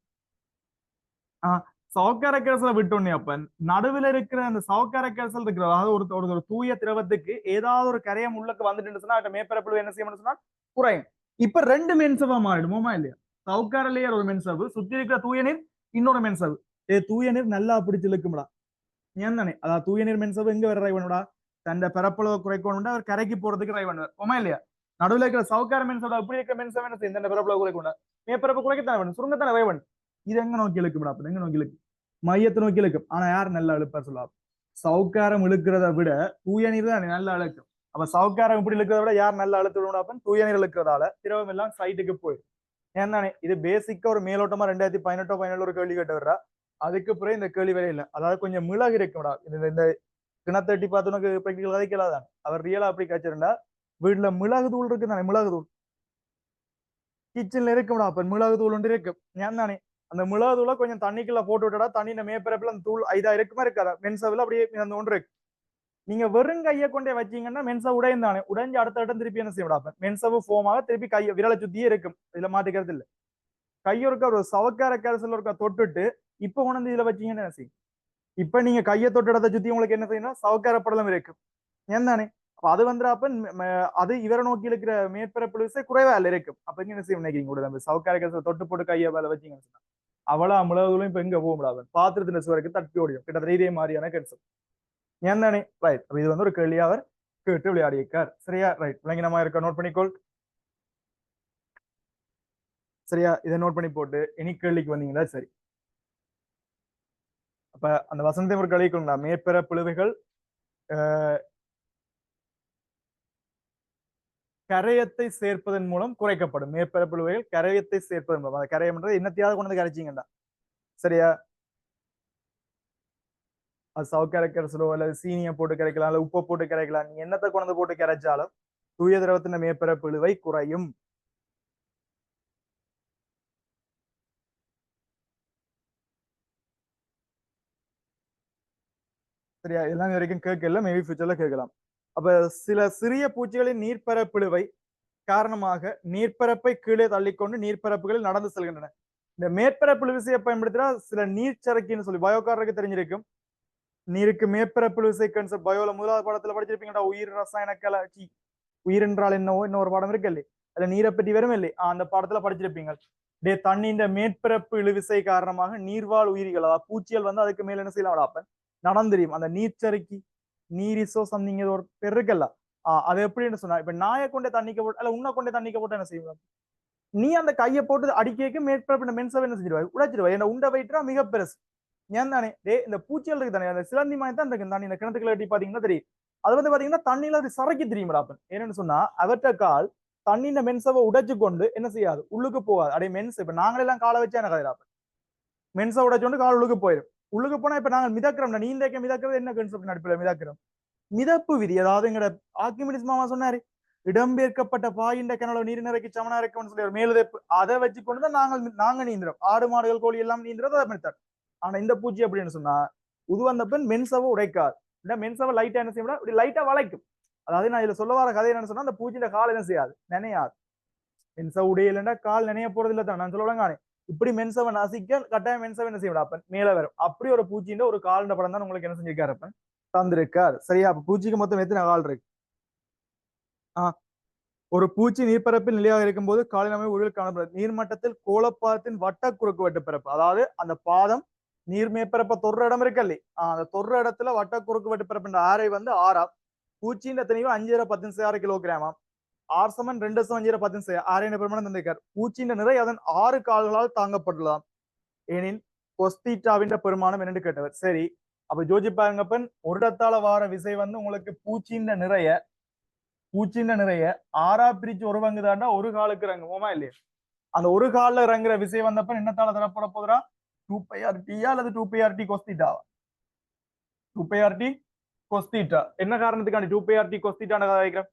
சவக்கார கேர்ஸ்ல விட்டோன்னே அப்ப நடுவில் இருக்கிற அந்த சவக்கார கேர்சல் இருக்கிற அதாவது ஒரு தூய திரவத்துக்கு ஏதாவது ஒரு கரையம் உள்ளக்கு வந்துட்டு சொன்னா மேற்பரப்பு என்ன செய்யணும்னு சொன்னா குறையும் இப்ப ரெண்டு மென்சவா மாறிடுமோமா இல்லையா சவுக்கார லேயர் ஒரு மென்சவு சுத்தி இருக்கிற தூய நீர் இன்னொரு மென்சவு தூய நீர் நல்லா பிடிச்சு இழுக்கும்டா ஏன் தானே அதாவது தூய நீர் மென்சவு எங்க வர ரைவனோட தந்த பரப்பளவு குறைக்கணும் அவர் கரைக்கு போறதுக்கு ரைவன் ஓமா இல்லையா நடுவில் இருக்கிற சவுக்கார மென்சோட அப்படி இருக்கிற மென்சவ் என்ன செய்யும் இந்த பரப்பளவு குறைக்கணும் மேற்பரப்பு குறைக்கத்தான் வேணும் சுருங்கத்தான ரைவன் இது எங்க நோக்கி இழுக்கும்டா அப்ப எங்க நோக்கி இழுக்கும் மையத்தை நோக்கி இழுக்கும் ஆனா யார் நல்லா இழுப்பார் சொல்லுவா சவுக்காரம் இழுக்கிறத விட தூய நீர் தான் நல்லா இழுக்கும் அப்ப சவுக்காரம் இப்படி இழுக்கிறத விட யார் நல்லா அழுத்தணும் அப்ப தூய நீர் இழுக்கிறதால திரவம் எல்லாம் சைட்டுக்கு போயிடும் ஏன்னானே இது பேசிக்கா ஒரு மேலோட்டமா 2018-17 ஒரு கேள்வி கேட்டு வர்றா அதுக்கு பிறகு இந்த கேள்வி வேலை இல்லை அதாவது கொஞ்சம் மிளகு இருக்கும்டா இந்த கிணத்தட்டி பார்த்து உனக்கு பிராக்டிகல் கதைக்கலாதான் அவர் ரியலா அப்படி காய்ச்சிருந்தா வீட்டுல மிளகு தூள் இருக்கு தானே மிளகு தூள் கிச்சன்ல இருக்கும்டா அப்ப மிளகு தூள் ஒன்று இருக்கு ஏன் தானே அந்த மிளகு தூளை கொஞ்சம் தண்ணிக்குள்ள போட்டு விட்டா தண்ணியில மேற்பரப்புல அந்த தூள் இதா இருக்குமா இருக்காதா மென்சவில் அப்படியே அந்த ஒன்று இருக்கு நீங்க வெறும் கையை கொண்டே வச்சீங்கன்னா மென்சா உடையும் தானே உடைஞ்சு அடுத்த இடம் திருப்பி என்ன செய்ய மென்சவு ஃபோமாக திருப்பி கையை விரலை சுத்தியே இருக்கும் இதுல மாட்டிக்கிறது இல்லை கையொருக்கா ஒரு சவக்கார கேரசல் ஒருக்கா தொட்டுட்டு இப்ப கொண்டு இதுல வச்சீங்கன்னு என்ன செய்யும் இப்ப நீங்க கையை தொட்டு இடத்தை சுத்தி உங்களுக்கு என்ன செய்யணும் சவக்கார படலம் இருக்கும் ஏன் தானே அது வந்துடுறப்ப அது இவரை நோக்கி இருக்கிற மேற்பரப்பு விசை குறைவா இல்லை இருக்கும் அப்ப என்ன செய்ய நினைக்கிறீங்க கூட அந்த சவுக்கார கேரசல் தொட்டு போட்டு கையை வேலை வச்சீங்கன்னு சொன்னா அவளா மிளகுலையும் இப்ப எங்க போக முடியாது பாத்திரத்தின சுவருக்கு தட்டி ஓடியும் கிட்டத்தட்ட இதே மாதிரியான கேன்சல் ஏன் தானே ரைட் இது வந்து ஒரு கேள்வி அவர் கேட்டு விளையாடியிருக்கார் சரியா ரைட் விளங்கினமா இருக்க நோட் பண்ணிக்கோள் சரியா இதை நோட் பண்ணி போட்டு இனி கேள்விக்கு வந்தீங்களா சரி அப்ப அந்த வசந்தி ஒரு கேள்விக்குண்டா மேற்பர பிளவுகள் கரையத்தை சேர்ப்பதன் மூலம் குறைக்கப்படும் மேற்பர பிளவுகள் கரையத்தை சேர்ப்பதன் மூலம் அந்த கரையம்ன்றது என்னத்தையாவது கொண்டு வந்து கரைச்சிங்கண்டா சரியா அது சவுக்கார கரைசலோ அல்லது சீனியை போட்டு கரைக்கலாம் அல்லது உப்பை போட்டு கரைக்கலாம் நீ என்னத்தை கொண்டு போட்டு கரைச்சாலும் தூய திரவத்தின் மேற்பரப்பு இழுவை குறையும் சரியா எல்லாம் வரைக்கும் கேட்கல மேபி ஃபியூச்சர்ல கேட்கலாம் அப்ப சில சிறிய பூச்சிகளின் நீர்ப்பரப்பிழுவை காரணமாக நீர்ப்பரப்பை கீழே தள்ளிக்கொண்டு நீர்ப்பரப்புகளில் நடந்து செல்கின்றன இந்த மேற்பரப்பு விசையை பயன்படுத்தினா சில நீர்ச்சரக்கின்னு சொல்லி பயோக்காரருக்கு தெரிஞ்சிருக்கும் நீருக்கு மேற்பரப்பு விசை கன்செப்ட் பயோல முதலாவது பாடத்துல படிச்சிருப்பீங்கடா உயிர் ரசாயன கலர்ச்சி உயிர் என்றால் என்னவோ இன்னொரு பாடம் இருக்கு இல்லை அதுல நீரை பற்றி வரும் இல்லை அந்த பாடத்துல படிச்சிருப்பீங்க டே தண்ணியின் மேற்பரப்பு இழுவிசை காரணமாக நீர்வாழ் உயிரிகள் அதாவது பூச்சிகள் வந்து அதுக்கு மேல என்ன செய்யலாம் அப்ப நடந்துரியும் அந்த நீர்ச்சறுக்கி நீரிசோ சம்திங் ஏதோ ஒரு பேர் இருக்குல்ல அது எப்படின்னு சொன்னா இப்ப நாயை கொண்டே தண்ணிக்க போட்டு அல்ல உன்னை கொண்டே தண்ணிக்க போட்டு என்ன செய்வோம் நீ அந்த கையை போட்டு அடிக்க மேற்பரப்பு மென்சவை என்ன செஞ்சிருவாய் உடைச்சிருவாய் என்ன உண்டை வைட்டா மிக பெருசு ஏன் தானே டே இந்த பூச்சிகள் இருக்கு தானே அந்த சிலந்தி மாதிரி தான் இருக்கு தண்ணி இந்த கிணத்துக்குள்ள எட்டி பாத்தீங்கன்னா தெரியும் அது வந்து பாத்தீங்கன்னா தண்ணியில அது சரக்கி தெரியும் அப்பன் என்னன்னு சொன்னா அவற்ற கால் தண்ணியில மென்சவை உடைச்சு கொண்டு என்ன செய்யாது உள்ளுக்கு போகாது அப்படியே மென்ஸ் இப்ப நாங்களெல்லாம் காலை வச்சா என்ன கதையாப்பன் மென்சை உடைச்சோண்டு கால் உள்ளுக்கு போயிடும் உள்ளுக்கு போனா இப்ப நாங்கள் மிதக்கிறோம் நீந்தேக்க மிதக்கிறது என்ன கன்செப்ட் நடிப்பில் மிதக்கிறோம் மிதப்பு விதி அதாவது எங்கட ஆர்கிமிடிஸ் மாமா சொன்னாரு இடம்பெயர்க்கப்பட்ட பாயிண்ட கிணறு நீர் நிறைக்கு சமனா இருக்கும்னு சொல்லி ஒரு மேலுதைப்பு அதை வச்சு கொண்டுதான் நாங்க நீந்துறோம் ஆடு மாடுகள் கோழி எல்லாம் நீந்துறது அதை மெத்தட் ஆனா இந்த பூச்சி அப்படின்னு சொன்னா உது வந்த பெண் மென்சவை உடைக்காது இந்த மென்சவை லைட்டா என்ன செய்யும் இப்படி லைட்டா வளைக்கும் அதாவது நான் இதுல சொல்ல வர கதை என்னன்னு சொன்னா அந்த பூச்சியில கால் என்ன செய்யாது நினையாது மென்சவை உடையலண்டா கால் நினைய போறது இல்லை தான் நான் சொல்லுவாங்க இப்படி மென்சவை நசிக்க கட்டாயம் மென்சவை என்ன செய்யும் அப்ப மேல வரும் அப்படி ஒரு பூச்சின்ற ஒரு கால்ன்ற படம் தான் உங்களுக்கு என்ன செஞ்சிருக்காரு அப்ப தந்திருக்காரு சரியா அப்ப பூச்சிக்கு மொத்தம் எத்தனை கால் இருக்கு ஒரு பூச்சி நீர்ப்பரப்பில் நிலையாக இருக்கும் போது காலின் அமைப்பு உருவில் காணப்படுது நீர்மட்டத்தில் கோலப்பாதத்தின் வட்ட குறுக்கு வெட்டு பரப்பு அதாவது அந்த பாதம் நீர் மேற்பரப்ப தொடுற இடம் இருக்கல்லே அந்த தொடுற இடத்துல வட்ட குறுக்கு வெட்டு பரப்பு ஆரை வந்து 6 பூச்சியின் எத்தனையோ 5/10 கிலோகிராமாம் 6 = 2/10 ஆரையின் பெருமானம் தந்திருக்கார் பூச்சியின் நிறை அதன் 6 கால்களால் தாங்கப்பட்டுள்ளதாம் ஏனின் கொஸ்தீட்டாவின் பெருமானம் என்னன்னு கேட்டவர் சரி அப்ப ஜோஜி பாருங்கப்பன் ஒரு இடத்தால வார விசை வந்து உங்களுக்கு பூச்சியின் நிறைய 6 பிரிச்சு ஒரு பங்கு தாண்டா ஒரு காலுக்கு இறங்குவோமா இல்லையா அந்த ஒரு காலில் இறங்குற விசை வந்தப்ப என்னத்தால தரப்பட போதுரா டூ பை ஆர் டியா அல்லது டூ பை ஆர் டி கொஸ்திட்டாவா? Two pi R D cos theta. என்ன காரணத்துக்காண்டி டூ பை ஆர் டி கொஸ்திட்டான கதைக்கிறோம்?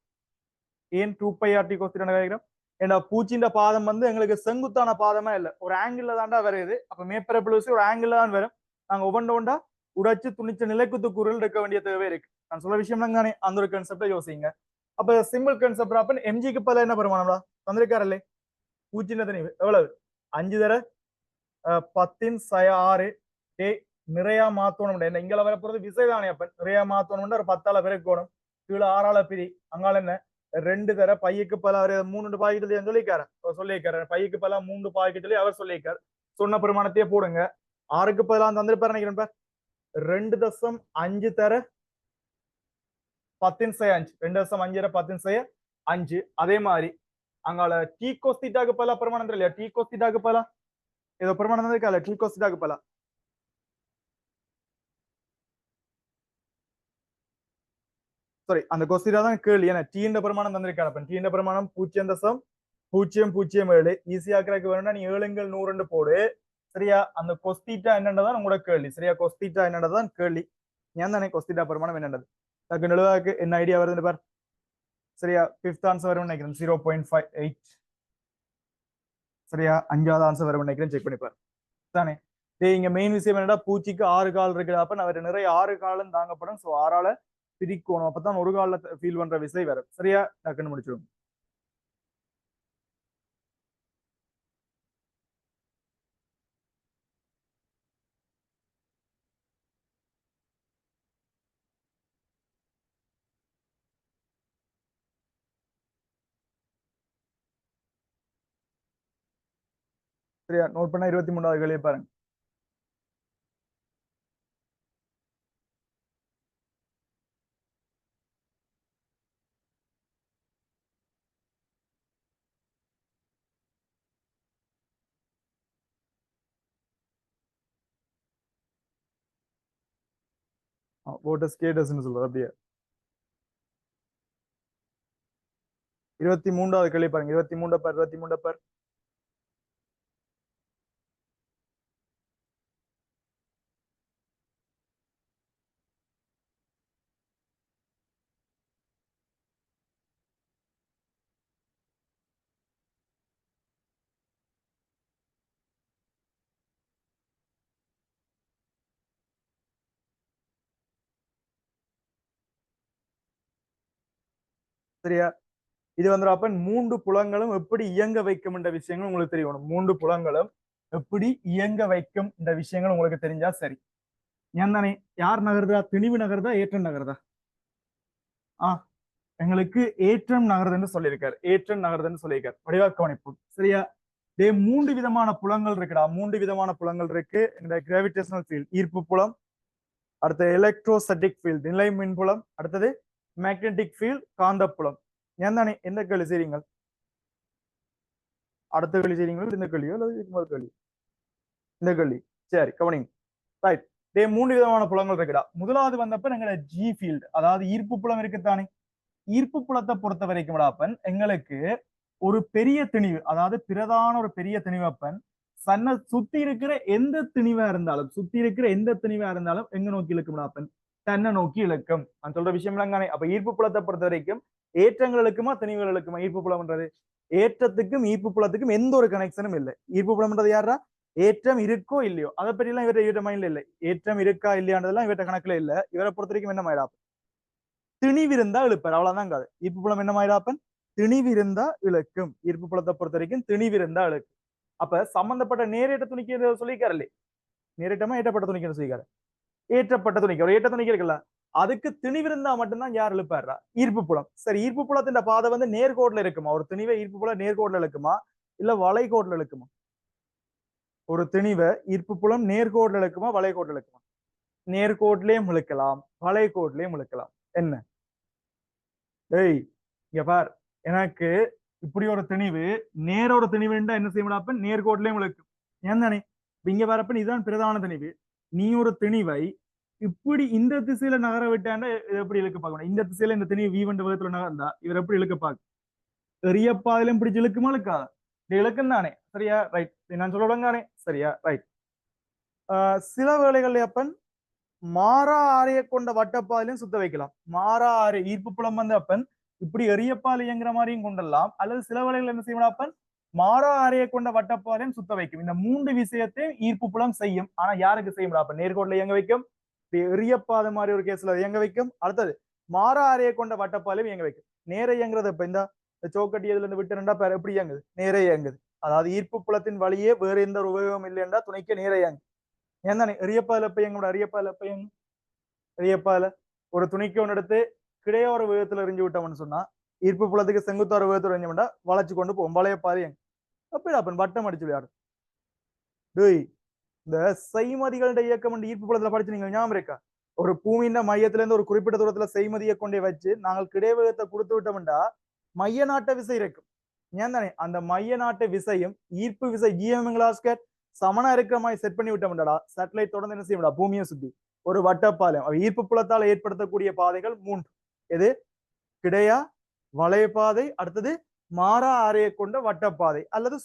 ஏன் டூ பை ஆர் டி கொஸ்திட்டான கதைக்கிறோம்? ஏன்னா பூச்சின்ற பாதம் வந்து எங்களுக்கு செங்குத்தான பாதமா இல்லை, ஒரு ஆங்கிள் தாண்டா வருது. அப்ப மேற்பரப்புல வச்சு ஒரு ஆங்கிள் தான் வரும். நாங்க ஒவ்வொன்றா உடைச்சு துணிச்ச நிலைக்குத்து குரல் இருக்க வேண்டிய தேவை இருக்கு. நான் சொல்ல விஷயம் தானே, அந்த ஒரு கான்செப்டை யோசிங்க. அப்ப சிம்பிள் கான்செப்ட் அப்ப எம்ஜிக்கு பல என்ன பெருமானம்டா தந்திருக்காரல்லே? பூச்சின்ற தனி எவ்வளவு? 5 தர 10⁻6. டே நிறைய மாத்தணும். என்ன இங்கே வர போறது விசைதானே? அப்ப நிறைய மாத்தணும். ஒரு 10ஆல பெருக்கணும். கீழே 6ஆல பிரி. அங்கால என்ன 2 தர பையக்கு பல அவர் 3 பாக்கெட் சொல்லியிருக்காரு. சொல்லியிருக்காரு பையக்கு பல 3 பாக்கெட் சொல்லி அவர் சொல்லியிருக்காரு. சொன்ன பெருமானத்தையே போடுங்க. 6க்கு பதிலாக தந்திருப்பாரு நினைக்கிறேன். 2.5 தர 10⁻5. 2.5 தர 10⁻5. அதே மாதிரி அங்கால டி கோஸ்திட்டாக்கு பல பெருமானம் இல்லையா? டி கோஸ்திட்டாக்கு பல ஏதோ பெருமானம் இருக்கா? டி கோஸ்திட்டாக்கு பல சாரி அந்த கொஸ்டினா தான் கேள்வி. ஏன்னா டீன்ற பிரமாணம் தந்திருக்காரு. அப்ப டீன்ற பிரமாணம் 0.007. ஈஸியாக்குறதுக்கு வேணும்னா நீ 7×100 போடு. சரியா? அந்த கொஸ்திட்டா என்னன்றதான் உங்களோட கேள்வி. சரியா? கொஸ்திட்டா என்னன்றதான் கேள்வி. ஏன் தானே கொஸ்திட்டா பிரமாணம் என்னன்றது டக்கு நிலவாக்கு என்ன ஐடியா வருதுன்னு பார். சரியா? 5th ஆன்சர் வரும் நினைக்கிறேன் 0.58. சரியா? 5வது ஆன்சர் வரும் நினைக்கிறேன், செக் பண்ணிப்பார் தானே. இங்க மெயின் விஷயம் என்னடா, பூச்சிக்கு 6 கால் இருக்குது. அப்ப அவர் நிறைய 6 காலம் தாங்கப்படும். ஸோ 6ஆல பிரிக்கணும். அப்பதான் ஒரு கால ஃபீல் பண்ற விசை வரும். சரியா? டக்குன்னு முடிச்சிடும். சரியா? நோட் பண்ண 23வது கேள்வி பாருங்க. வாட்டர் ஸ்கேட்டர்ஸ்னு சொல்றது அப்படியே. 23வது கேள்வி பாருங்க. 23 பார் 23 பார். சரியா? இது வந்து அப்ப 3 புலங்களும் எப்படி இயங்க வைக்கும் என்ற விஷயங்கள் உங்களுக்கு தெரியணும். 3 புலங்களும் எப்படி இயங்க வைக்கும் என்ற விஷயங்கள் உங்களுக்கு தெரிஞ்சா சரி. ஏன் தானே? யார் நகருதா? திணிவு நகருதா? ஏற்றம் நகருதா? எங்களுக்கு ஏற்றம் நகருதுன்னு சொல்லியிருக்காரு. ஏற்றம் நகருதுன்னு சொல்லியிருக்காரு. வடிவா கவனிப்பு. சரியா? 3 விதமான புலங்கள் இருக்குடா. 3 விதமான புலங்கள் இருக்கு. இந்த கிராவிடேஷனல் ஃபீல்ட் ஈர்ப்பு புலம், அடுத்து எலக்ட்ரோஸ்டாட்டிக் ஃபீல்ட் நிலை மின்புலம், அடுத்தது மேக்னெட்டிக் ஃபீல்ட் காந்த புலம். ஏன் தானே? எந்த கேள்வி செய்றீங்க? அடுத்த கேள்வி செய்றீங்களோ இந்த கேள்வியோ அல்லது கேள்வி? இந்த கேள்வி. சரி கவனிங்க. ரைட். 3 விதமான புலங்கள் இருக்குடா. முதலாவது வந்தப்ப எங்களை ஜி ஃபீல்ட், அதாவது ஈர்ப்பு புலம் இருக்குத்தானே. ஈர்ப்பு புலத்தை பொறுத்த வரைக்கும் அப்பன் எங்களுக்கு ஒரு பெரிய திணிவு, அதாவது பிரதான ஒரு பெரிய திணிவப்பன் சன்ன சுத்தி இருக்கிற எந்த திணிவா இருந்தாலும், சுத்தி இருக்கிற எந்த திணிவா இருந்தாலும் எங்க நோக்கி இழுக்கும் அப்பன்? தன்னை நோக்கி இழுக்கும். நான் சொல்ற விஷயம் தானே. அப்ப ஈர்ப்பு புலத்தை பொறுத்த வரைக்கும் ஏற்றங்கள் இழுக்குமா திணிவுகள் இழுக்குமா? ஈர்ப்பு புலம்ன்றது ஏற்றத்துக்கும் ஈர்ப்பு புலத்துக்கும் எந்த ஒரு கனெக்ஷனும் இல்லை. ஈர்ப்பு புலம்ன்றது யாரா? ஏற்றம் இருக்கோ இல்லையோ அதை பற்றி எல்லாம் இவர மைண்ட்ல இல்லை. ஏற்றம் இருக்கா இல்லையான்றதெல்லாம் இவர்கிட்ட கணக்குல இல்ல. இவரை பொறுத்த வரைக்கும் என்ன ஆயிடாப்ப? திணிவிருந்தா இழுப்பார். அவ்வளவுதான் காது. ஈர்ப்பு புலம் என்ன ஆயிடாப்பன்? திணிவிருந்தா இழுக்கும். ஈர்ப்பு புலத்தை பொறுத்த வரைக்கும் திணிவிருந்தா இழுக்கும். அப்ப சம்பந்தப்பட்ட நேரேற்ற துணிக்கு சொல்லிக்காரு இல்லையே? நேரேற்றமா ஏற்றப்பட்ட துணிக்கு சொல்லிக்காரு. ஏற்றப்பட்ட துணிக்கு ஒரு ஏற்ற துணிக்கு இருக்குல்ல, அதுக்கு திணிவிருந்தா மட்டும்தான் யார் இழுப்பாடுறா? ஈர்ப்பு புலம். சரி, ஈர்ப்பு புலத்தின் பாதை வந்து நேர்கோட்ல இருக்குமா? ஒரு திணிவை ஈர்ப்பு புலம் நேர்கோட்ல இழுக்குமா இல்ல வளைகோட்ல இழுக்குமா? ஒரு திணிவை ஈர்ப்பு புலம் நேர்கோட்ல இழுக்குமா வளைகோட்ல இழுக்குமா? நேர்கோட்லயும் இழுக்கலாம், வளைகோட்லயும் இழுக்கலாம். என்ன டேய் இங்க பார், எனக்கு இப்படி ஒரு திணிவு நேர ஒரு திணிவுண்டா என்ன செய்யப்ப நேர்கோட்லயும் இழுக்கும். ஏன் தானே? இங்க வரப்ப இதுதான் பிரதான திணிவு. நீ ஒரு திணிவை இப்படி இந்த திசையில நகர விட்டாண்டா எப்படி இழுக்க பார்க்கணும்? இந்த திசையில இந்த திணிவு வீவண்டு விதத்துல நகர்ந்தா இவர் எப்படி இழுக்க பார்க்க? பெரிய பாதிலும் பிடிச்சு இழுக்குமா இழுக்காத? இழுக்கும் தானே. சரியா? ரைட். நான் சொல்ல தானே. சரியா? ரைட். சில வேளைகள்ல அப்பன் மாறா ஆரையை கொண்ட வட்டப்பாதையிலும் சுத்த வைக்கலாம். மாறா ஆரை ஈர்ப்பு புலம் வந்து அப்பன் இப்படி எரியப்பால் இயங்குற மாதிரியும் கொண்டலாம், அல்லது சில வேளைகள் என்ன செய்யணும் அப்பன் மாறா ஆரையை கொண்ட வட்டப்பாதையும் சுத்த வைக்கும். இந்த மூன்று விஷயத்தை ஈர்ப்பு புலம் செய்யும். ஆனா யாருக்கு செய்ய முடியும்? அப்ப நேர்கோட்டில் இயங்க வைக்கும், எரியப்பாதை மாதிரி ஒரு கேஸ்ல இயங்க வைக்கும். அடுத்தது மாறா ஆரையை கொண்ட வட்டப்பாதையும் இயங்க வைக்கும். நேர இயங்குறது இப்ப இந்த சோக்கட்டி இதுல இருந்து விட்டு ரெண்டா பேர் எப்படி இயங்குது? நேர இயங்குது. அதாவது ஈர்ப்பு புலத்தின் வழியே வேற எந்த ஒரு உபயோகம் இல்லைன்றா துணைக்கு நேர இயங்கு. ஏன் தானே எரியப்பாதையில எப்ப இயங்க முடியும்? எரியப்பாதையில எப்ப இயங்கும்? எரியப்பாதையில ஒரு துணிக்கு ஒன்று எடுத்து கிடையா ஒரு விதத்துல எரிஞ்சு விட்டோம்னு சொன்னா ஈர்ப்பு புலத்துக்கு செங்குத்தா ஒரு விதத்துல எரிஞ்சோம்னா வளைச்சு கொண்டு போவோம். வளைய பாதை எங்க அப்ப அப்ப வட்டம் அடிச்சு விளையாடு. டேய், இந்த செய்மதிகளுடைய இயக்கம் ஈர்ப்பு புலத்துல படிச்சு நீங்க ஞாபகம் இருக்கா? ஒரு பூமியின் மையத்துல இருந்து ஒரு குறிப்பிட்ட தூரத்துல செய்மதியை கொண்டே வச்சு நாங்கள் கிடைவேகத்தை கொடுத்து விட்டோம்டா மைய நாட்ட விசை இருக்கும். ஏன் தானே அந்த மைய நாட்ட விசையும் ஈர்ப்பு விசை ஜிஎம்எங்களாஸ்கர் சமனா இருக்கிற மாதிரி செட் பண்ணி விட்டோம்டா சேட்டலைட் தொடர்ந்து என்ன செய்யடா பூமியை சுத்தி ஒரு வட்டப்பாலம். ஈர்ப்பு புலத்தால் ஏற்படுத்தக்கூடிய பாதைகள் மூன்று. எது? கிடையா, வளையப்பாதை, அடுத்தது மாறா ஆரையை கொண்ட வட்டப்பாதை, அல்லது